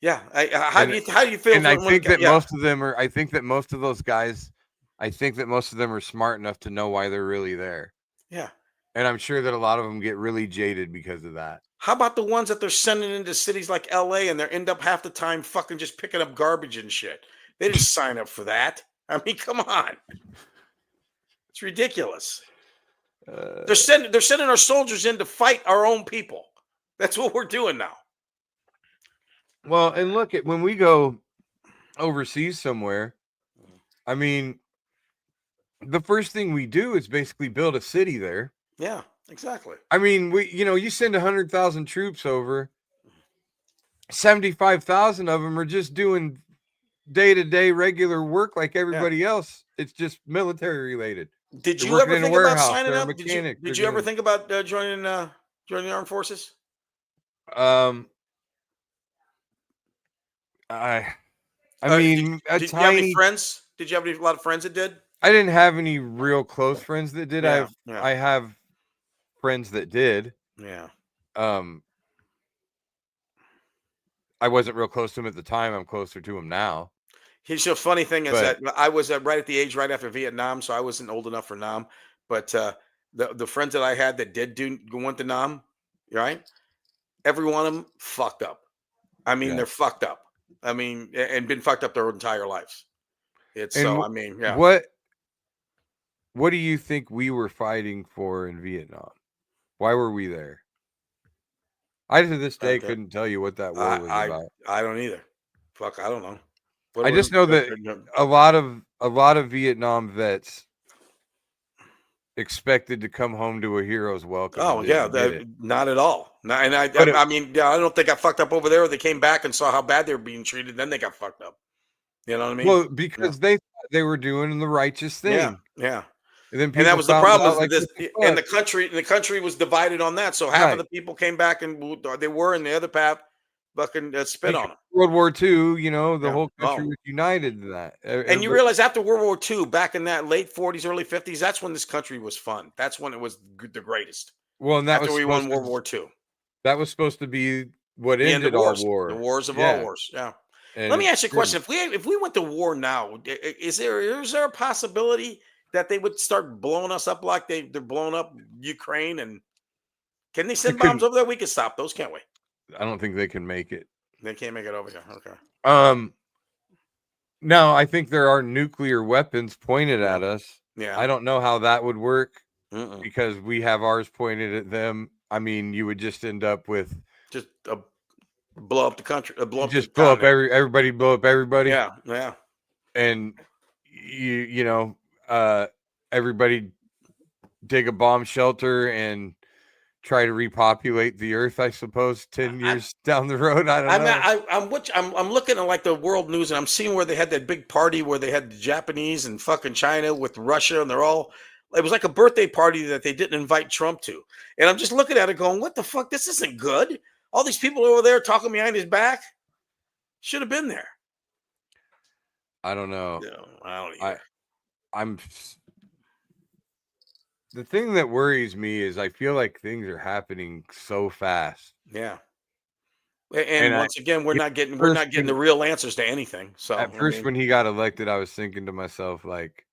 Yeah. How do you feel? And I think that most of them are. I think that most of those guys. I think that most of them are smart enough to know why they're really there. Yeah. And I'm sure that a lot of them get really jaded because of that. How about the ones that they're sending into cities like LA and they end up half the time fucking just picking up garbage and shit? They didn't sign up for that. I mean, come on. It's ridiculous. They're sending our soldiers in to fight our own people. That's what we're doing now. Well, and look at when we go overseas somewhere, I mean, the first thing we do is basically build a city there. Yeah, exactly. I mean, you send 100,000 troops over, 75,000 of them are just doing day-to-day regular work like everybody else. It's just military related. Did you ever think about signing up? Did you ever think about joining the armed forces? I mean, did you have any friends? Did you have a lot of friends that did? I didn't have any real close friends that did. I have friends that did. Yeah. I wasn't real close to him at the time. I'm closer to him now. Here's the funny thing is that I was right at the age right after Vietnam, so I wasn't old enough for Nam. But the friends that I had that went to Nam, right? Every one of them fucked up. I mean, they're fucked up. I mean, and been fucked up their entire lives. What do you think we were fighting for in Vietnam? Why were we there? I to this day couldn't tell you what that war was about. I don't either. Fuck, I don't know. I just know that a lot of Vietnam vets expected to come home to a hero's welcome. Oh yeah, not at all. I mean, I don't think I fucked up over there. Or they came back and saw how bad they were being treated. Then they got fucked up. You know what I mean? Well, because they thought they were doing the righteous thing. Yeah. And that was the problem. And the country was divided on that. So half of the people came back and they were in the other path, fucking spit on them. World War II, the whole country was united in that. And you realize after World War II, back in that late 40s, early 50s, that's when this country was fun. That's when it was the greatest. Well, and after we won World War II. That was supposed to be what ended our war. The wars of all wars. Yeah. And let me ask you a question. If we went to war now, is there a possibility that they would start blowing us up like they're blowing up Ukraine? And can they send bombs over there? We can stop those, can't we? I don't think they can make it. They can't make it over here. Okay. No, I think there are nuclear weapons pointed at us. Yeah. I don't know how that would work because we have ours pointed at them. I mean, you would just end up with just a blow up the country, blow up Just the blow up continent. everybody, blow up everybody. Yeah. And you know, everybody dig a bomb shelter and try to repopulate the earth, I suppose, 10 years down the road. I don't know. I'm looking at like the world news, and I'm seeing where they had that big party where they had the Japanese and fucking China with Russia, and it was like a birthday party that they didn't invite Trump to. And I'm just looking at it going, what the fuck? This isn't good. All these people over there talking behind his back should have been there. I don't know. I don't either. I'm the thing that worries me is I feel like things are happening so fast. Yeah. And once again, we're not getting the real answers to anything. So at first, when he got elected, I was thinking to myself, like,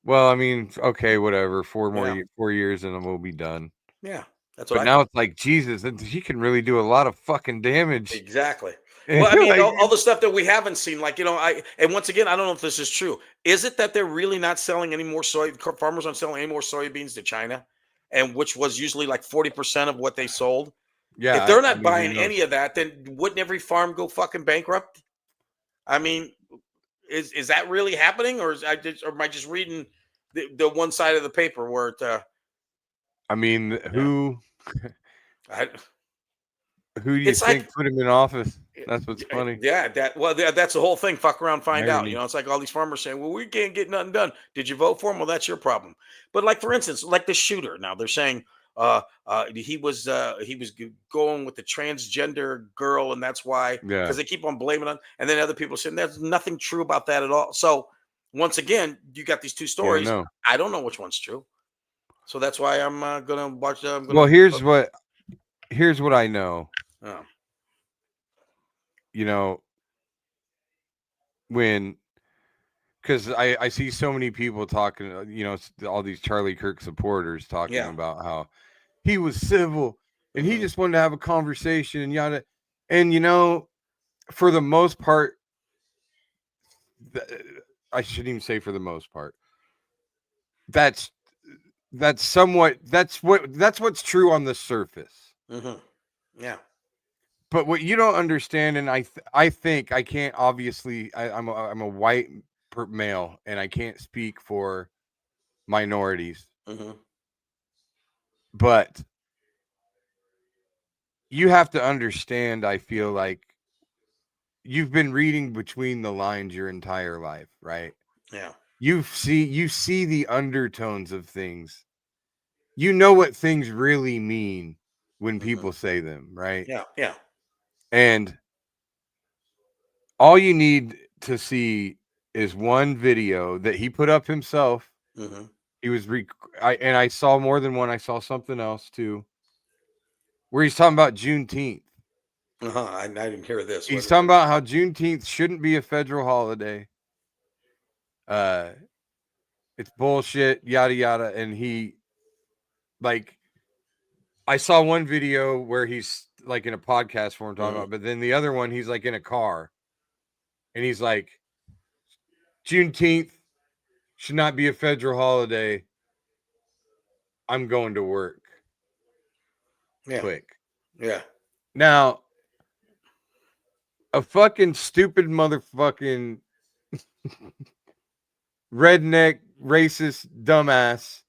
well, I mean, okay, whatever, 4 years and then we'll be done. Yeah. That's what now it's like, Jesus, he can really do a lot of fucking damage. Exactly. Well, I mean, all the stuff that we haven't seen, like, and once again, I don't know if this is true. Is it that they're really not selling any more farmers aren't selling any more soybeans to China, and which was usually like 40% of what they sold? Yeah. If they're not buying any of that, then wouldn't every farm go fucking bankrupt? I mean, is that really happening, or am I just reading the one side of the paper where it? I mean, who do you think put him in office? That's what's funny. Yeah, that's the whole thing. Fuck around, find out. It's like all these farmers saying, "Well, we can't get nothing done." Did you vote for him? Well, that's your problem. But like, for instance, like the shooter. Now they're saying he was going with the transgender girl, and that's why. Because they keep on blaming on, and then other people saying there's nothing true about that at all. So once again, you got these two stories. I don't know which one's true. So that's why I'm gonna watch. Well, here's what I know. Oh. Because I see so many people talking, all these Charlie Kirk supporters talking about how he was civil and he just wanted to have a conversation and yada. And, for the most part, I shouldn't even say for the most part. That's what's true on the surface. Mm-hmm. Yeah. But what you don't understand, and I think I can't, obviously, I'm a white male, and I can't speak for minorities. Mm-hmm. But you have to understand, I feel like you've been reading between the lines your entire life, right? Yeah. You see the undertones of things. You know what things really mean when people say them, right? Yeah, yeah. And all you need to see is one video that he put up himself. Mm-hmm. He was I saw more than one. I saw something else too, where he's talking about Juneteenth. I didn't hear this. He's talking about how Juneteenth shouldn't be a federal holiday. It's bullshit, yada yada. And I saw one video where he's like in a podcast form talking about, but then the other one, he's like in a car and he's like, Juneteenth should not be a federal holiday. I'm going to work. Yeah. Quick. Yeah. Now, a fucking stupid motherfucking redneck, racist, dumbass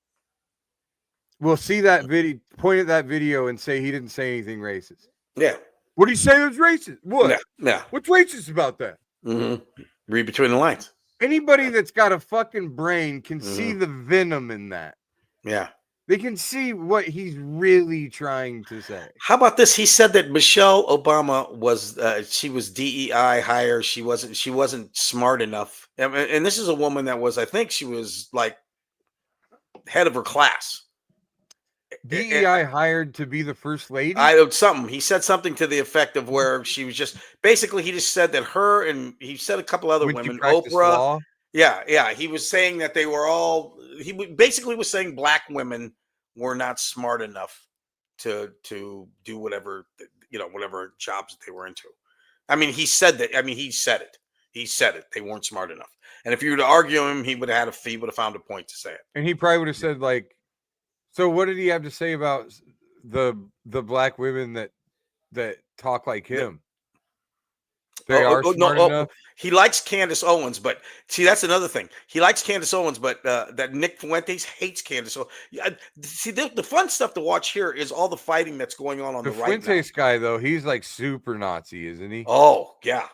will see that video, point at that video, and say he didn't say anything racist. Yeah. What did he say was racist? What? Yeah. What's racist about that? Mm-hmm. Read between the lines. Anybody that's got a fucking brain can see the venom in that. Yeah. They can see what he's really trying to say. How about this? He said that Michelle Obama was she was DEI hire. She wasn't smart enough. And this is a woman that was, I think she was like head of her class. DEI hired to be the first lady? He said something to the effect of where she was just basically, he just said that her, and he said a couple other women, Oprah. Law? Yeah. He was saying that they were all, he basically was saying black women were not smart enough to do whatever, whatever jobs that they were into. I mean, he said that. I mean, he said it. He said it. They weren't smart enough. And if you were to argue him, he would have found a point to say it. And he probably would have said, like, so what did he have to say about the black women that talk like Yeah. him. They are smart enough. He likes Candace Owens, but see, that's another thing. He likes Candace Owens, but that Nick Fuentes hates Candace. So, yeah, see, the fun stuff to watch here is all the fighting that's going on The the right now. Fuentes guy, though, he's like super Nazi, isn't he? Oh, yeah.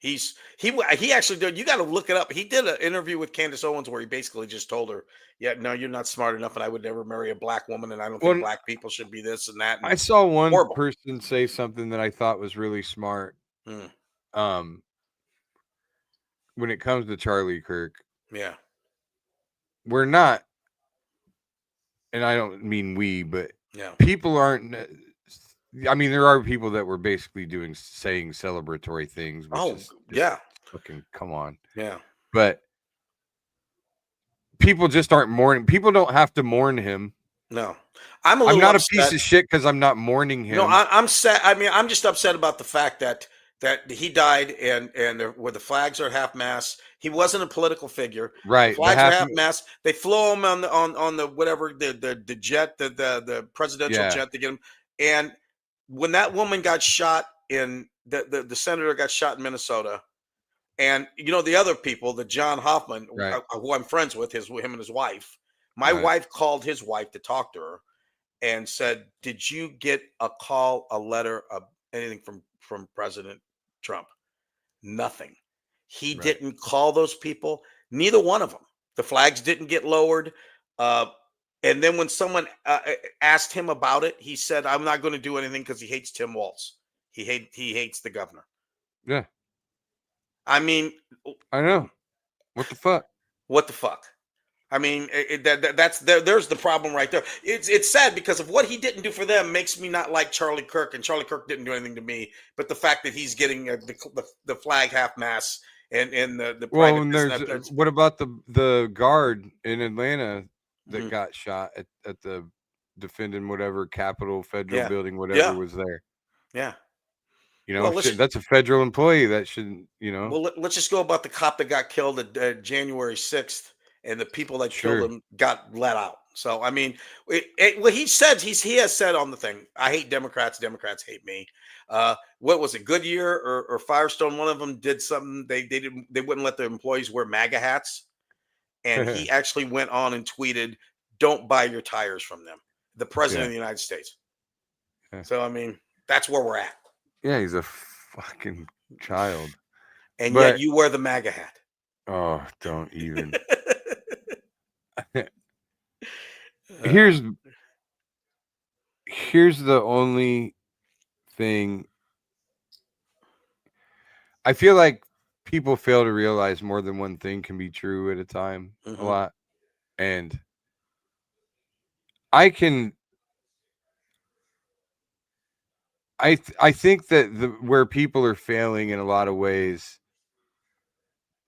He actually did. You got to look it up. He did an interview with Candace Owens where he basically just told her, "Yeah, no, you're not smart enough, and I would never marry a black woman, and I don't think black people should be this and that." And I saw one horrible. person say something that I thought was really smart. When it comes to Charlie Kirk, Yeah, we're not, and I don't mean we, but yeah, people aren't. I mean, there are people that were basically saying celebratory things. Which is yeah, fucking come on. yeah. But people just aren't mourning. People don't have to mourn him. No, I'm not upset. A piece of shit because I'm not mourning him. No, I'm sad. I mean, I'm just upset about the fact that he died and where the flags are half mast. He wasn't a political figure. Right. The flags are half mast. They flew him on the whatever the jet, the presidential jet to get him. And when that woman got shot in the senator got shot in Minnesota, and the other people, the John Hoffman, who I'm friends with, him and his wife. My wife called his wife to talk to her and said, "Did you get a call, a letter, anything from President Trump?" Nothing. He didn't call those people. Neither one of them. The flags didn't get lowered. And then when someone asked him about it, he said, "I'm not going to do anything because he hates Tim Walz. He hates the governor." Yeah. I mean, I know. What the fuck? What the fuck? I mean, there's the problem right there. It's sad because of what he didn't do for them makes me not like Charlie Kirk, and Charlie Kirk didn't do anything to me. But the fact that he's getting the flag half mast and the well, and what about the guard in Atlanta that got shot at the defending whatever Capitol Federal building, whatever was there? Yeah. That's a federal employee that shouldn't. Well, let's just go about the cop that got killed at January 6th. And the people that killed him got let out. So I mean, what he said, he has said on the thing, "I hate Democrats. Democrats hate me." What was it, Goodyear or Firestone? One of them did something. They wouldn't let the employees wear MAGA hats, and he actually went on and tweeted, "Don't buy your tires from them." The president of the United States. Yeah. So I mean, that's where we're at. Yeah, he's a fucking child, and yet you wear the MAGA hat. Oh, don't even. Here's the only thing. I feel like people fail to realize more than one thing can be true at a time a lot. And I think that where people are failing in a lot of ways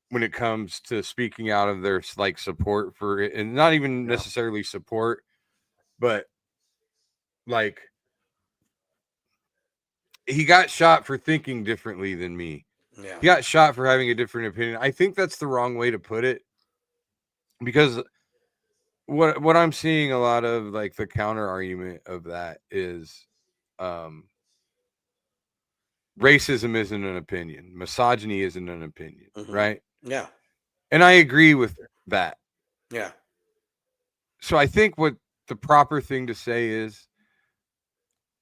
when it comes to speaking out of their support for it, and not even necessarily support, but he got shot for thinking differently than me. Yeah. He got shot for having a different opinion. I think that's the wrong way to put it, because what I'm seeing a lot of the counter argument of that is racism isn't an opinion. Misogyny isn't an opinion, right? Yeah. And I agree with that. Yeah. So I think what the proper thing to say is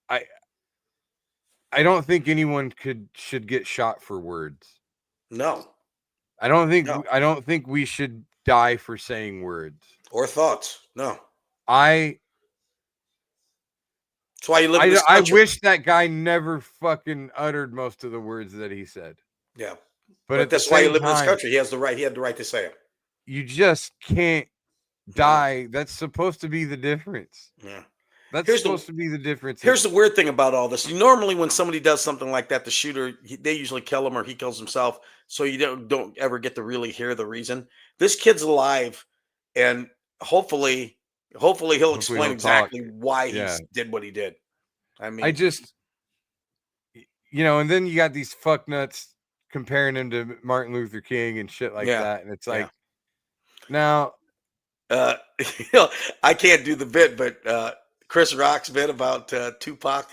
I don't think anyone should get shot for words. No. I don't think we should die for saying words or thoughts. No. That's why you live in this country. I wish that guy never fucking uttered most of the words that he said. Yeah. But that's why you live in this country. He had the right to say it. You just can't die. That's supposed to be the difference. Yeah. That's supposed to be the difference. Here's the weird thing about all this. Normally, when somebody does something like that, the shooter, they usually kill him or he kills himself. So you don't ever get to really hear the reason. This kid's alive, and hopefully he'll explain exactly why he did what he did. I mean, and then you got these fucknuts comparing him to Martin Luther King and shit like that. And it's like, now, I can't do the bit, but Chris Rock's bit about Tupac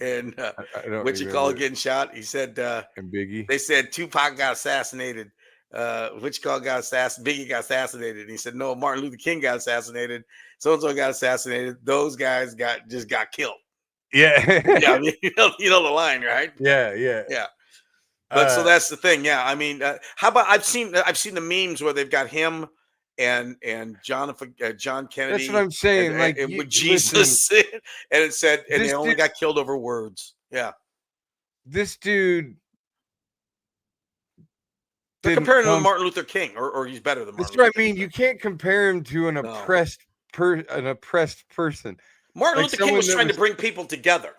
And I don't what you remember. call getting shot? He said, And Biggie. they said Tupac got assassinated. What you call got assassinated? Biggie got assassinated. And he said, no, Martin Luther King got assassinated. So-and-so got assassinated. Those guys just got killed. Yeah. Yeah, I mean, you know the line, right? Yeah. Yeah. But so that's the thing. Yeah. I mean, how about I've seen the memes where they've got him and John Kennedy. That's what I'm saying. And with Jesus, and it said, and they only got killed over words. Yeah. This dude. They're comparing him to Martin Luther King, or he's better than Martin. That's what Luther I mean. King. You can't compare him to an oppressed person. Martin Luther King was trying to bring people together.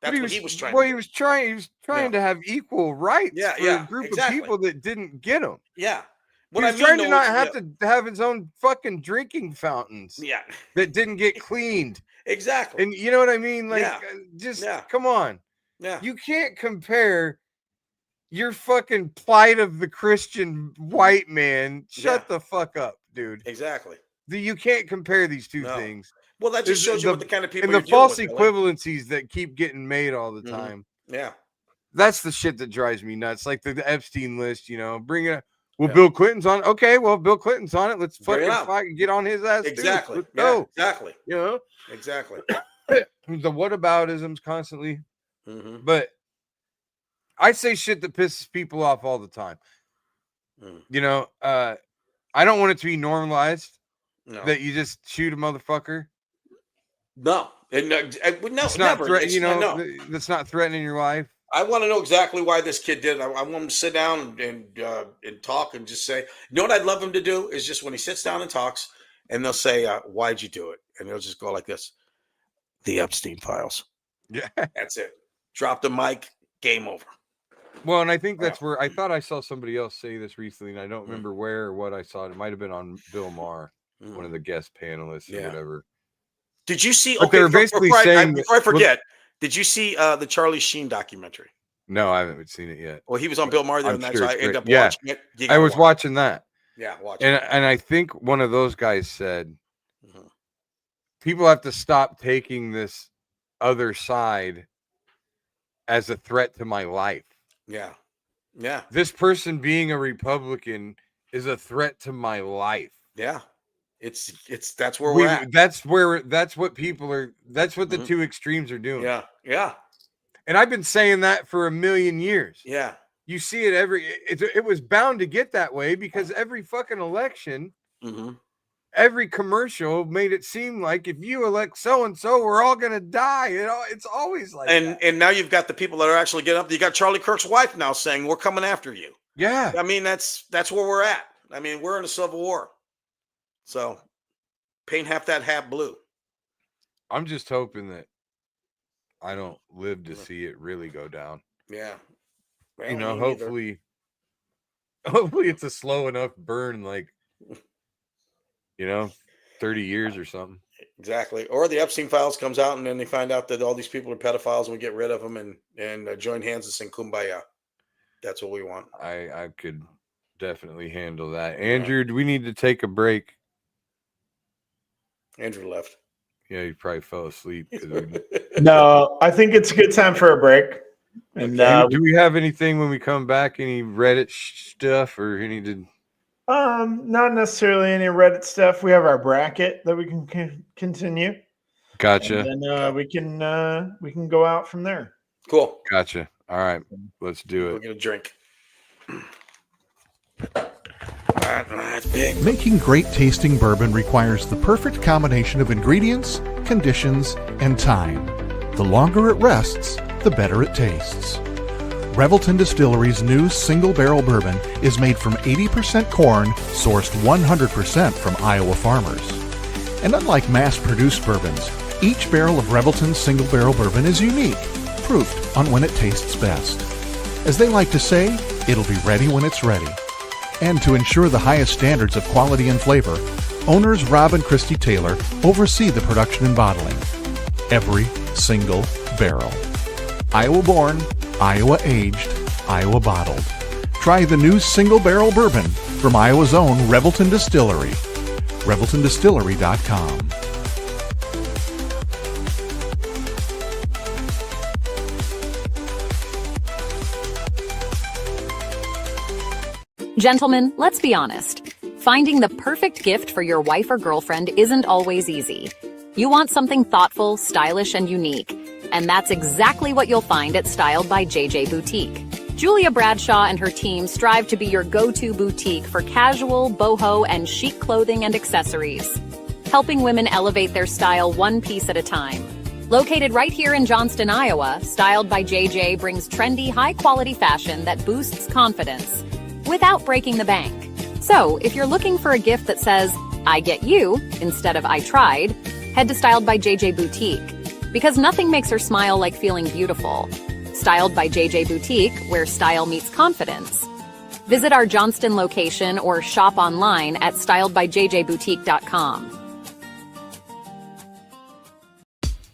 That's what he was trying. Well, he was trying to have equal rights for a group of people that didn't get them. Yeah. He was trying to not have to have his own fucking drinking fountains. Yeah. That didn't get cleaned. Exactly. And you know what I mean? Like, come on. Yeah. You can't compare your fucking plight of the Christian white man. Shut the fuck up, dude. Exactly. You can't compare these two things. Well, that just shows you what the kind of people and the false equivalencies that keep getting made all the time. Yeah. That's the shit that drives me nuts. Like the Epstein list, bring it up. Well, Bill Clinton's on. Okay, well, Bill Clinton's on it. Let's fucking get on his ass. Exactly. Let's go. Exactly. Exactly. The whataboutisms constantly. Mm-hmm. But I say shit that pisses people off all the time. I don't want it to be normalized that you just shoot a motherfucker. No, no, it's not never. That's not threatening your life. I want to know exactly why this kid did it. I want him to sit down and talk and just say, you know what I'd love him to do is just when he sits down and talks, and they'll say, why'd you do it? And he'll just go like this, the Epstein files. Yeah. That's it. Drop the mic, game over. Well, and I think that's where I thought I saw somebody else say this recently, and I don't remember where or what I saw. It might have been on Bill Maher, one of the guest panelists or whatever. Did you see? But they're basically saying before I forget, did you see the Charlie Sheen documentary? No, I haven't seen it yet. Well, he was on Bill Maher there, and that's why I ended up watching it. I was watching that. Yeah, and I think one of those guys said, people have to stop taking this other side as a threat to my life. Yeah. Yeah. This person being a Republican is a threat to my life. Yeah. It's that's where we're at. That's what people are. That's what the two extremes are doing. Yeah. Yeah. And I've been saying that for a million years. Yeah. You see it it was bound to get that way because every fucking election, every commercial made it seem like if you elect so-and-so, we're all going to die. It's always like that. And now you've got the people that are actually getting up. You got Charlie Kirk's wife now saying, we're coming after you. Yeah. I mean, that's where we're at. I mean, we're in a civil war. So paint half that hat blue. I'm just hoping that I don't live to see it really go down. Yeah. Well, hopefully it's a slow enough burn, like, 30 years or something. Exactly. Or the Epstein files comes out and then they find out that all these people are pedophiles and we get rid of them and join hands and sing Kumbaya. That's what we want. I could definitely handle that. Andrew, do we need to take a break? Andrew left. Yeah, he probably fell asleep. No, I think it's a good time for a break. And do we have anything when we come back? Any Reddit stuff or anything? Not necessarily any Reddit stuff. We have our bracket that we can continue. Gotcha. And then we can go out from there. Cool. Gotcha. All right, let's do it. We're gonna drink. Making great tasting bourbon requires the perfect combination of ingredients, conditions, and time. The longer it rests, the better it tastes. Revelton Distillery's new single barrel bourbon is made from 80% corn, sourced 100% from Iowa farmers. And unlike mass-produced bourbons, each barrel of Revelton's single barrel bourbon is unique, proofed on when it tastes best. As they like to say, it'll be ready when it's ready. And to ensure the highest standards of quality and flavor, owners Rob and Christy Taylor oversee the production and bottling. Every single barrel. Iowa born, Iowa aged, Iowa bottled. Try the new single barrel bourbon from Iowa's own Revelton Distillery. ReveltonDistillery.com. Gentlemen, let's be honest. Finding the perfect gift for your wife or girlfriend isn't always easy. You want something thoughtful, stylish, and unique. And that's exactly what you'll find at Styled by JJ Boutique. Julia Bradshaw and her team strive to be your go-to boutique for casual, boho, and chic clothing and accessories, helping women elevate their style one piece at a time. Located right here in Johnston, Iowa, Styled by JJ brings trendy, high-quality fashion that boosts confidence without breaking the bank. So, if you're looking for a gift that says, I get you, instead of I tried, head to Styled by JJ Boutique. Because nothing makes her smile like feeling beautiful. Styled by JJ Boutique, where style meets confidence. Visit our Johnston location or shop online at styledbyjjboutique.com.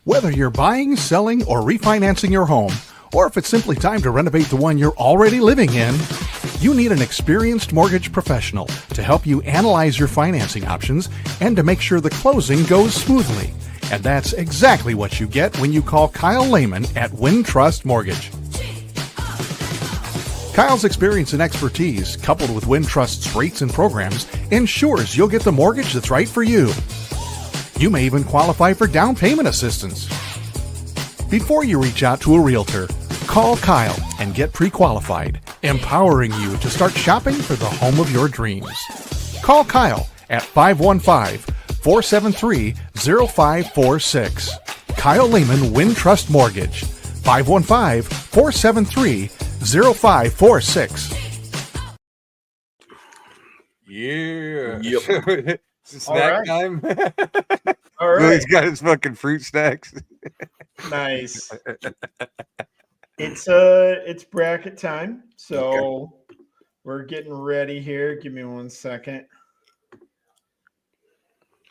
Whether you're buying, selling, or refinancing your home, or if it's simply time to renovate the one you're already living in, you need an experienced mortgage professional to help you analyze your financing options and to make sure the closing goes smoothly. And that's exactly what you get when you call Kyle Lehman at Wintrust Mortgage. Kyle's experience and expertise, coupled with Wintrust's rates and programs, ensures you'll get the mortgage that's right for you. You may even qualify for down payment assistance. Before you reach out to a realtor, call Kyle and get pre-qualified, empowering you to start shopping for the home of your dreams. Call Kyle at 515-473-0546. Kyle Lehman Wintrust Mortgage, 515-473-0546. Yeah. Yep. Snack time. All right. Willie's got his fucking fruit snacks. Nice. It's bracket time, so we're getting ready here. Give me 1 second.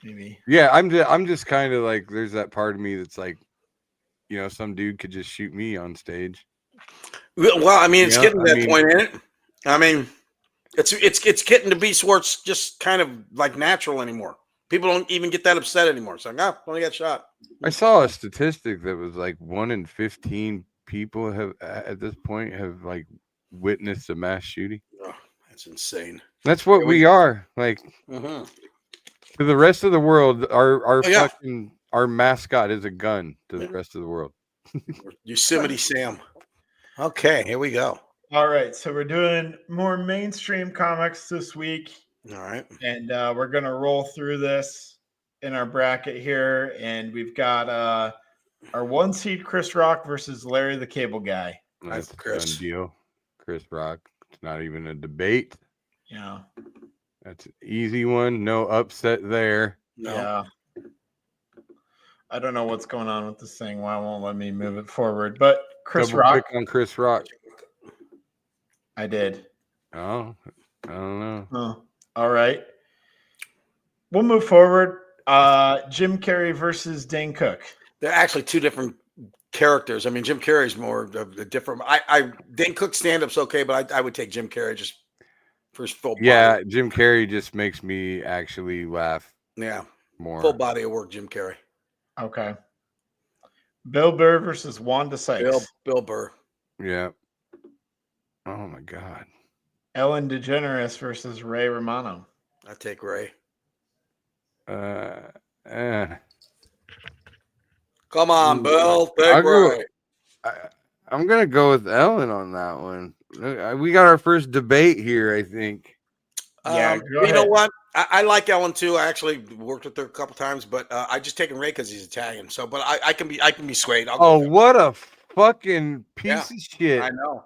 Maybe. Yeah, I'm just kind of like, there's that part of me that's like, some dude could just shoot me on stage. Well, I mean, it's getting to that point, ain't it? I mean, it's getting to be where it's just kind of like natural anymore. People don't even get that upset anymore. It's like, only got shot. I saw a statistic that was like 1 in 15 people have at this point have like witnessed a mass shooting. Oh, that's insane. That's what we are. Like to the rest of the world, our fucking our mascot is a gun to the rest of the world. Yosemite Sam. Okay, here we go. All right, so we're doing more mainstream comics this week. All right. And we're going to roll through this in our bracket here. And we've got our 1 seed Chris Rock versus Larry the Cable Guy. That's a done deal. Chris Rock. It's not even a debate. Yeah. That's an easy one. No upset there. No. Yeah. I don't know what's going on with this thing. Why won't let me move it forward? But Chris Double Rock. click on Chris Rock. I did. Oh, I don't know. Oh. All right. We'll move forward. Jim Carrey versus Dane Cook. They're actually two different characters. I mean, Jim Carrey's more of a different. Dane Cook's stand-up's okay, but I would take Jim Carrey just for his full body. Yeah, Jim Carrey just makes me actually laugh. Yeah. More. Full body of work, Jim Carrey. Okay. Bill Burr versus Wanda Sykes. Bill Burr. Yeah. Oh my God. Ellen DeGeneres versus Ray Romano. I take Ray. Come on, Bill. Take Ray. I'm gonna go with Ellen on that one. We got our first debate here, I think. Yeah, you know what? I like Ellen too. I actually worked with her a couple times, but I just taken Ray because he's Italian. So, but I can be swayed. What a fucking piece of shit! I know.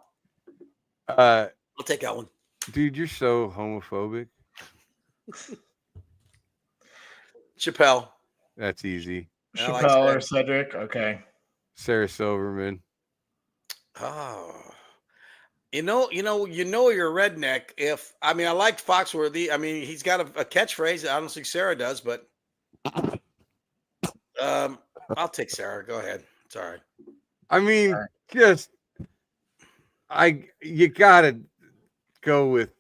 I'll take Ellen. Dude, you're so homophobic. Chappelle. That's easy. Chappelle or Cedric. Okay. Sarah Silverman. Oh. You know you're a redneck if I like Foxworthy. I mean, he's got a catchphrase. I don't think Sarah does, but I'll take Sarah. Go ahead. It's all right. I mean, you gotta go with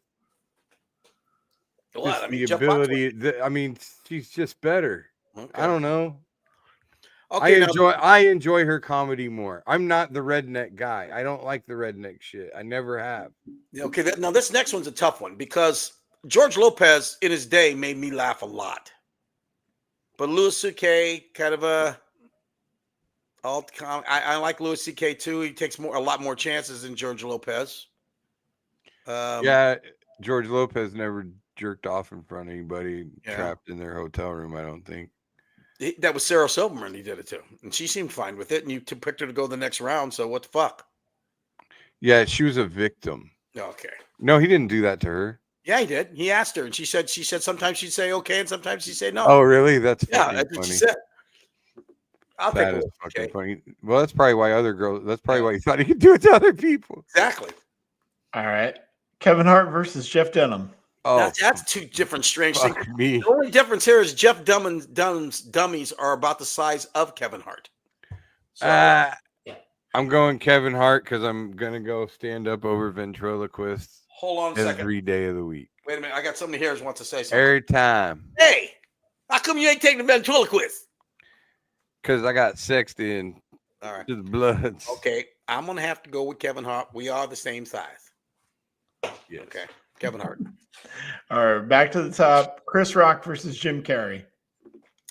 what? the ability. I mean, she's just better. Okay. I don't know. Okay, I enjoy her comedy more. I'm not the redneck guy. I don't like the redneck shit. I never have. okay. Now this next one's a tough one because George Lopez in his day made me laugh a lot, but Louis C.K. kind of a alt. I like Louis C.K. too. He takes a lot more chances than George Lopez. Yeah, George Lopez never jerked off in front of anybody trapped in their hotel room. I don't think. That was Sarah Silverman. He did it too, and she seemed fine with it. And you picked her to go the next round. So what the fuck? Yeah, she was a victim. Okay. No, he didn't do that to her. Yeah, he did. He asked her, and she said sometimes she'd say okay, and sometimes she'd say no. Oh, really? That's that's funny. what she said. I'll That take is it. fucking Okay. funny. Well, that's probably why other girls. That's probably why he thought he could do it to other people. Exactly. All right. Kevin Hart versus Jeff Dunham. Oh, That's two different strange things. fuck me. The only difference here is Jeff Dunham's dummies are about the size of Kevin Hart. So, I'm going Kevin Hart because I'm gonna go stand up over ventriloquists hold on a second. every day of the week. Wait a minute. I got somebody here who wants to say something. Every time. Hey, how come you ain't taking the ventriloquist? Because I got sexed in All right. to the bloods. Okay. I'm going to have to go with Kevin Hart. We are the same size. Yes. Okay. Kevin Hart. All right, back to the top. Chris Rock versus Jim Carrey.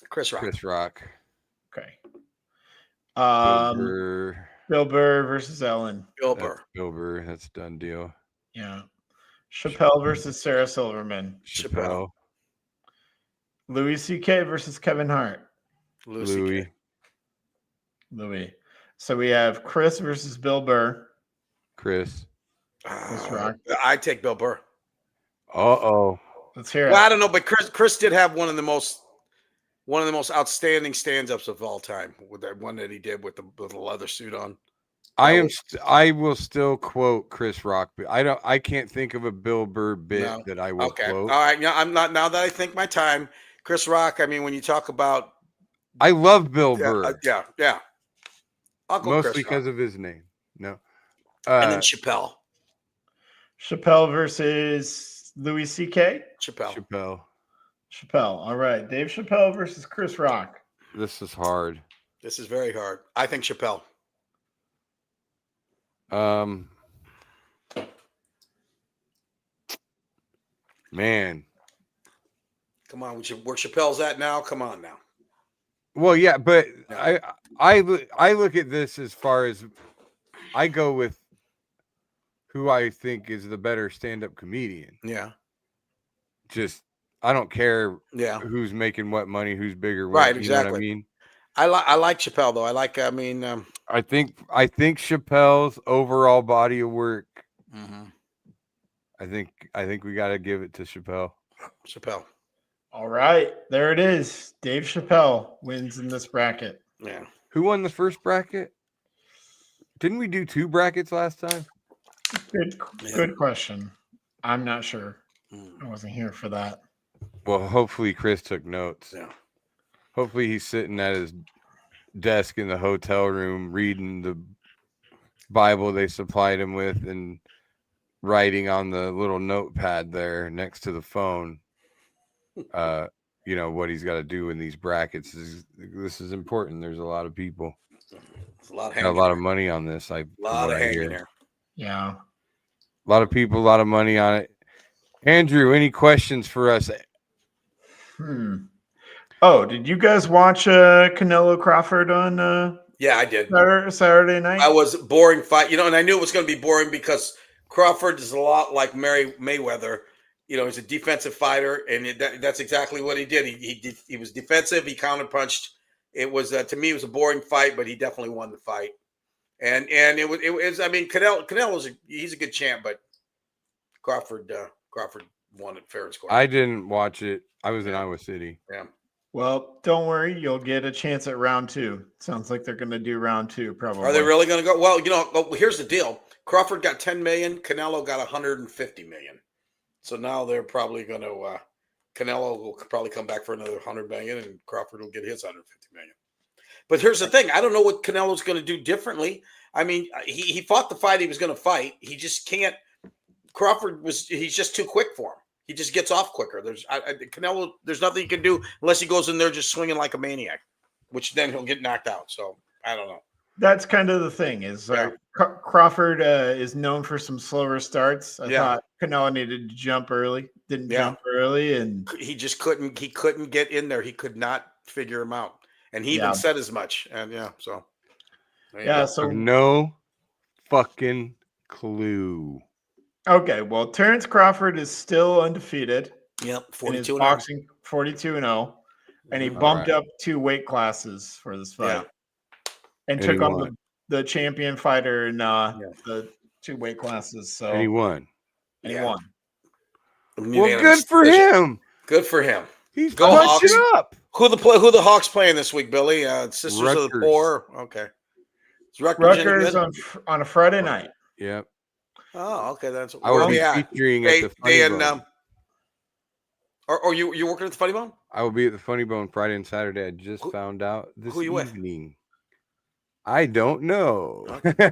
Chris Rock. Chris Rock. Okay. Bill Bill Burr versus Ellen. Bill That's Burr. Bill Burr. That's a done deal. Yeah. Chappelle versus Sarah Silverman. Chappelle. Louis C.K. versus Kevin Hart. Louis. Louis. So we have Chris versus Bill Burr. Chris. Rock. I take Bill Burr. Uh-oh. Let's hear it. Well, I don't know, but Chris did have one of the most outstanding stand-ups of all time with that one that he did with the leather suit on. I will still quote Chris Rock, but I can't think of a Bill Burr bit that I will quote. All right. I'm not, now that I think my time, Chris Rock, I mean, when you talk about I love Bill Burr. yeah. I'll go Mostly Chris Rock. because of his name. No. And then Chappelle. Chappelle versus Louis C.K. Chappelle. Chappelle. All right. Dave Chappelle versus Chris Rock. This is hard. This is very hard. I think Chappelle. Man. Come on, where Chappelle's at now? Come on now. Well, yeah, but I look at this as far as I go with who I think is the better stand-up comedian. Yeah. Just I don't care who's making what money, who's bigger. Right, you exactly. Know what I mean? I like Chappelle though. I think Chappelle's overall body of work. Mm-hmm. I think we got to give it to Chappelle. All right, there it is. Dave Chappelle wins in this bracket. Yeah. Who won the first bracket? Didn't we do 2 brackets last time? Good question. I'm not sure. I wasn't here for that. Well, hopefully Chris took notes. Yeah. Hopefully he's sitting at his desk in the hotel room reading the Bible they supplied him with and writing on the little notepad there next to the phone. What he's got to do in these brackets. This is important. There's a lot of people. It's a lot of money on this. A lot of hanging there. Yeah. A lot of people, a lot of money on it. Andrew, any questions for us? Oh, did you guys watch Canelo Crawford on Yeah, I did. Saturday night? I was boring fight, and I knew it was going to be boring because Crawford is a lot like Mayweather. He's a defensive fighter, and that's exactly what he did. He was defensive. He counterpunched. It was to me, it was a boring fight, but he definitely won the fight. And it was. I mean, Canelo's he's a good champ, but Crawford won it fair and square. I didn't watch it. I was in Iowa City. Yeah. Well, don't worry. You'll get a chance at round 2. Sounds like they're going to do round 2, probably. Are they really going to go? Well, here's the deal. Crawford got 10 million. Canelo got 150 million. So now they're probably going to Canelo will probably come back for another 100 million, and Crawford will get his 150 million. But here's the thing. I don't know what Canelo's going to do differently. I mean, he fought the fight he was going to fight. He just can't. He's just too quick for him. He just gets off quicker. Canelo, there's nothing he can do unless he goes in there just swinging like a maniac. which then he'll get knocked out. So I don't know. That's kind of the thing is Crawford is known for some slower starts. I thought Canelo needed to jump early, didn't jump early, and he just couldn't. He couldn't get in there. He could not figure him out, and he even said as much. And so so no fucking clue. Okay, well, Terrence Crawford is still undefeated. Yep, 42 boxing, 42-0, and he bumped up 2 weight classes for this fight, and took on the champion fighter in the 2 weight classes. So and he won. And he won. Well, good for him. Good for him. He's punching up. Who the Hawks playing this week, Billy? Sisters Rutgers. of the Poor. Okay. It's Rutgers on a Friday night. Yep. Oh, okay. That's I will be featuring at the Funny Bone. Or you working at the Funny Bone? I will be at the Funny Bone Friday and Saturday. I just found out this evening. I don't know. Okay.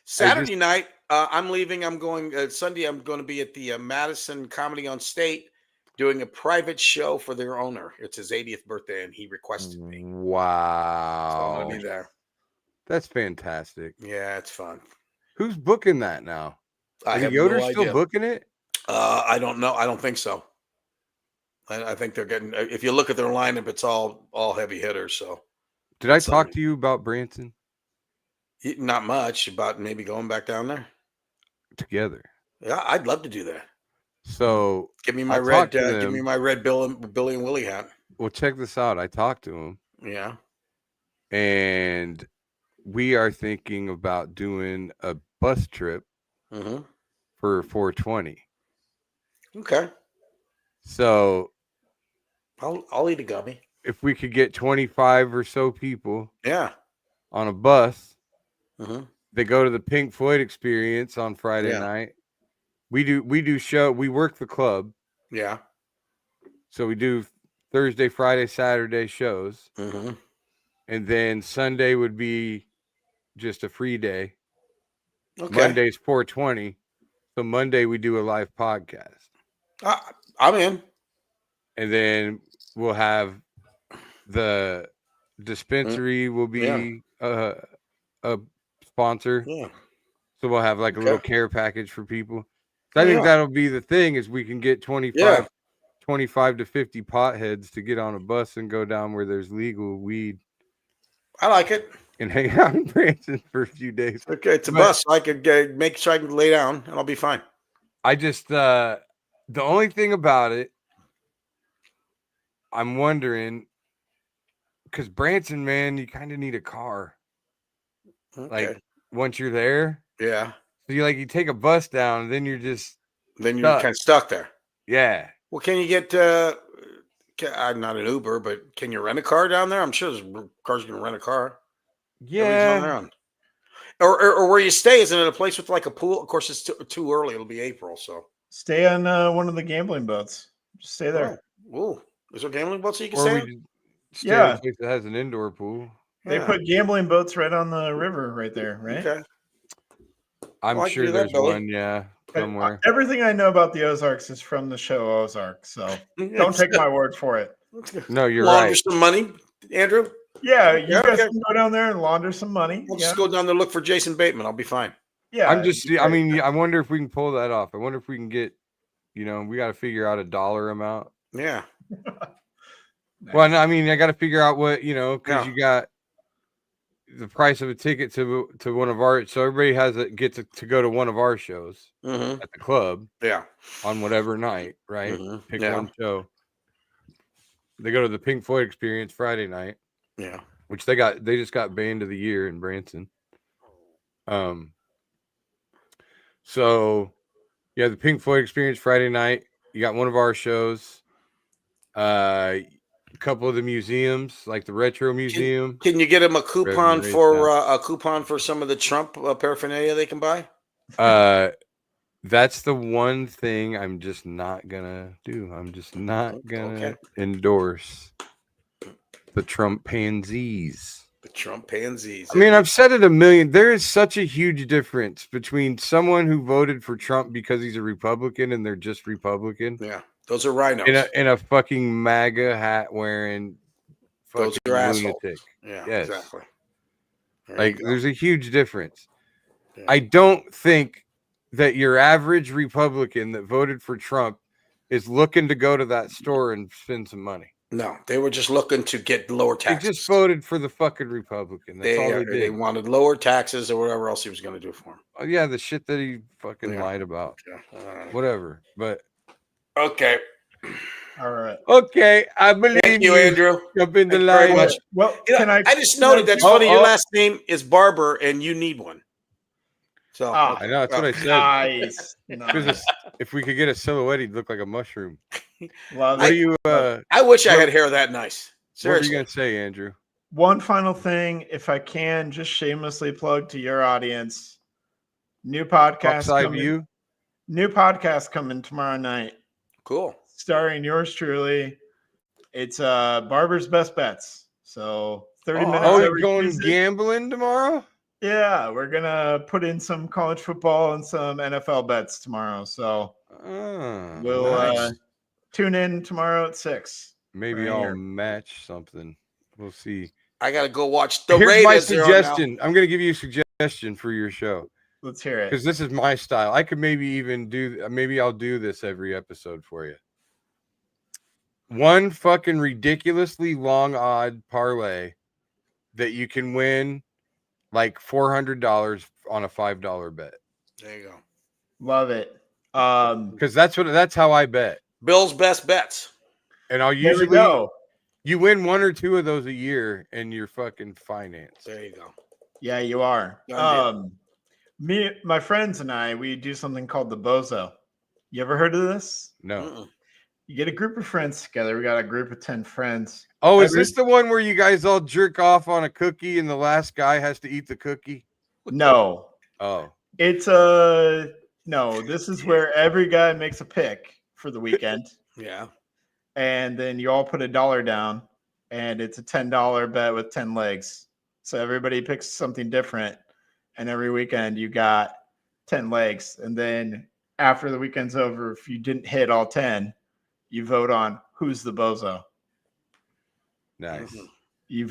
Saturday night, I'm leaving. I'm going Sunday. I'm going to be at the Madison Comedy on State doing a private show for their owner. It's his 80th birthday, and he requested me. Wow. So I'm going to be there. That's fantastic. Yeah, it's fun. Who's booking that now? Is Yoder still booking it? I don't know. I don't think so. I think they're getting. If you look at their lineup, it's all heavy hitters. So, did I talk to you about Branson? Not much. About maybe going back down there together. Yeah, I'd love to do that. So give me my red. Give me my red Billy and Willie hat. Well, check this out. I talked to him. Yeah. And we are thinking about doing a bus trip for 420. Okay. So I'll eat a gummy. If we could get 25 or so people on a bus, they go to the Pink Floyd Experience on Friday night. We work the club. Yeah. So we do Thursday, Friday, Saturday shows. And then Sunday would be just a free day. Okay. Monday's 420. So Monday we do a live podcast. I'm in. And then we'll have the dispensary will be a sponsor. Yeah. So we'll have like a little care package for people. So I think that'll be the thing is we can get 25 to 50 potheads to get on a bus and go down where there's legal weed. I like it. And hang out in Branson for a few days. Okay, it's a bus. So I could make sure I can lay down and I'll be fine. I just the only thing about it, I'm wondering, because Branson, man, you kind of need a car. Okay. Like once you're there. Yeah. So you take a bus down, and then you're just you're kind of stuck there. Yeah. Well, can you get I'm not an Uber, but can you rent a car down there? I'm sure there's cars you can rent a car. Yeah. Or where you stay, isn't it a place with like a pool? Of course, it's too early. It'll be April, so stay on one of the gambling boats. Just stay there. Oh, is there gambling boats that you can or stay? We stay in a place that has an indoor pool. They put gambling boats right on the river, right there, right? Okay. I'm sure there's one, somewhere. Everything I know about the Ozarks is from the show Ozark, so don't take my word for it. No, you're launder right. Some money, Andrew. Yeah, you guys can go down there and launder some money. We'll just go down there and look for Jason Bateman. I'll be fine. Yeah, I wonder if we can pull that off. I wonder if we can get, we got to figure out a dollar amount. Yeah. Nice. Well, no, I got to figure out what, because you got the price of a ticket to one of our, so everybody gets to go to one of our shows at the club. Yeah. On whatever night, right? Pick one show. They go to the Pink Floyd Experience Friday night. Yeah. Which they just got Band of the Year in Branson. So the Pink Floyd Experience Friday night. You got one of our shows. A couple of the museums, like the Retro Museum. Can you get them a coupon for some of the Trump paraphernalia they can buy? That's the one thing I'm just not gonna do. I'm just not gonna endorse the Trump pansies. The Trump pansies. I've said it a million. There is such a huge difference between someone who voted for Trump because he's a Republican and they're just Republican. Yeah, those are rhinos. In a fucking MAGA hat wearing fucking are assholes. lunatic. Yeah, Yes. exactly. There Like, you go. there's a huge difference. Yeah. I don't think that your average Republican that voted for Trump is looking to go to that store and spend some money. No, they were just looking to get lower They taxes. just voted for the fucking Republican. That's all they did. They wanted lower taxes or whatever else he was going to do for them. Oh, yeah, the shit that he fucking lied about. Yeah. Whatever. But Okay. All right. okay, I believe Thank you, Andrew. Jump in the Thank you very line. much. Well, You know, I just noted that's funny. Your last name is Barber, and you need one. So I know that's what I said. Nice. Because if we could get a silhouette, he'd look like a mushroom. Love What it. do you? I wish I had hair that nice. What were you Seriously. gonna say, Andrew? One final thing, if I can, just shamelessly plug to your audience. New podcast Upside coming. view. New podcast coming tomorrow night, Cool. starring yours truly. It's Barber's Best Bets. So 30 minutes. Oh, you're every going Tuesday. gambling tomorrow? Yeah, we're gonna put in some college football and some NFL bets tomorrow. So we'll nice. tune in tomorrow at 6. Maybe right I'll here. match something. We'll see. I got to go watch the Here's Raiders. my They're on now. suggestion. I'm going to give you a suggestion for your show Let's hear it. because this is my style. I could maybe even do. Maybe I'll do this every episode for you. One fucking ridiculously long odd parlay that you can win like $400 on a $5 bet. There you go. Love it. Because that's how I bet. Bill's Best Bets. And I'll There we usually go. you win one or two of those a year and you're fucking financed. There you go. Yeah, you are. Done My friends and I, we do something called the Bozo. You ever heard of this? No. Mm-mm. You get a group of friends together. We got a group of 10 friends. Oh, is Every- this the one where you guys all jerk off on a cookie and the last guy has to eat the cookie? No, Oh. it's no. This is where every guy makes a pick for the weekend, Yeah. and then you all put $1 down, and it's a $10 bet with 10 legs. So everybody picks something different, and every weekend you got 10 legs, and then after the weekend's over, if you didn't hit all 10, you vote on who's the bozo. Nice. Mhm. You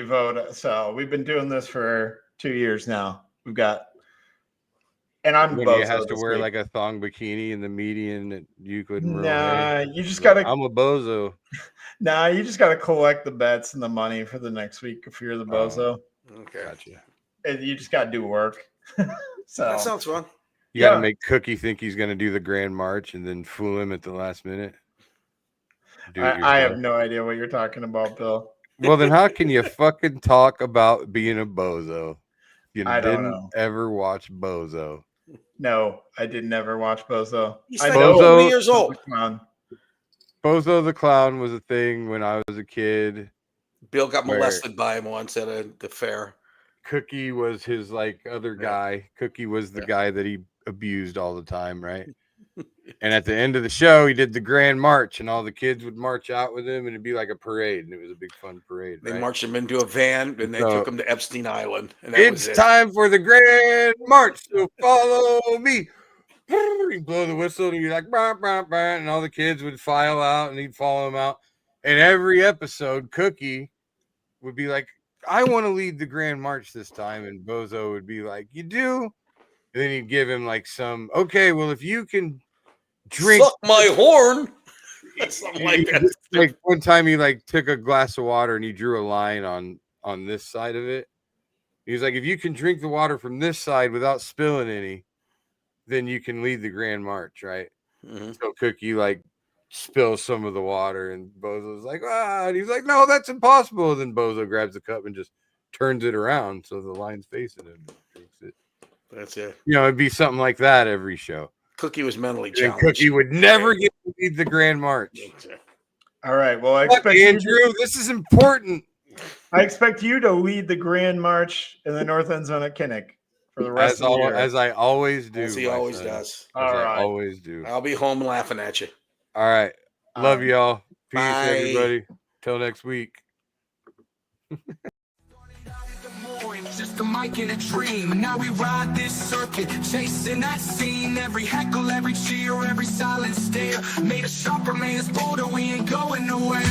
vote. So we've been doing this for 2 years now. We've got, and I'm When bozo he has to this wear week. like a thong bikini in the median at Euclid and Rural Nah, Hay. you just gotta. I'm a bozo. Nah, you just gotta collect the bets and the money for the next week if you're the bozo, Okay. Gotcha. and you just gotta do work. So That sounds fun. You got to Yeah. make Cookie think he's going to do the Grand March and then fool him at the last minute. Do it I have yourself. no idea what you're talking about, Bill. Well, then how can you fucking talk about being a bozo? You I don't didn't know. ever watch Bozo. No, I did never watch Bozo. He's I like know 20 years old. Clown. Bozo the Clown was a thing when I was a kid. Bill got Where- molested by him once at the fair. Cookie was his like other guy. Cookie was the guy that he abused all the time, right? And at the end of the show, he did the Grand March, and all the kids would march out with him, and it'd be like a parade, and it was a big fun parade. They right? marched him into a van and they So- took him to Epstein Island. And that It's was it. time for the Grand March, so follow me. He'd blow the whistle, and he'd be like, bah, bah, bah, and all the kids would file out, and he'd follow him out. And every episode, Cookie would be like, I want to lead the Grand March this time. And Bozo would be like, you do? And then he'd give him like some, okay, well, if you can drink. Suck my horn. Something like that. Like one time he like took a glass of water and he drew a line on this side of it. He was like, if you can drink the water from this side without spilling any, then you can lead the Grand March, right? Mhm. So Cookie like spills some of the water and Bozo's like, and he's like, no, that's impossible. Then Bozo grabs the cup and just turns it around so the line's facing him and drinks it. That's it. You know, it'd be something like that every show. Cookie was mentally And challenged. Cookie would never get to lead the Grand March. All right. Well, I Fuck, expect you Andrew, this is important. I expect you to lead the Grand March in the North End Zone at Kinnick for the rest of the year. As I always do. As he my always son. does. As All I right. always do. I'll be home laughing at you. All right. Love y'all. Peace, Bye. everybody. Till next week. Just a mic and a dream. Now we ride this circuit, chasing that scene. Every heckle, every cheer, every silent stare made a sharper man's bolder. We ain't going nowhere.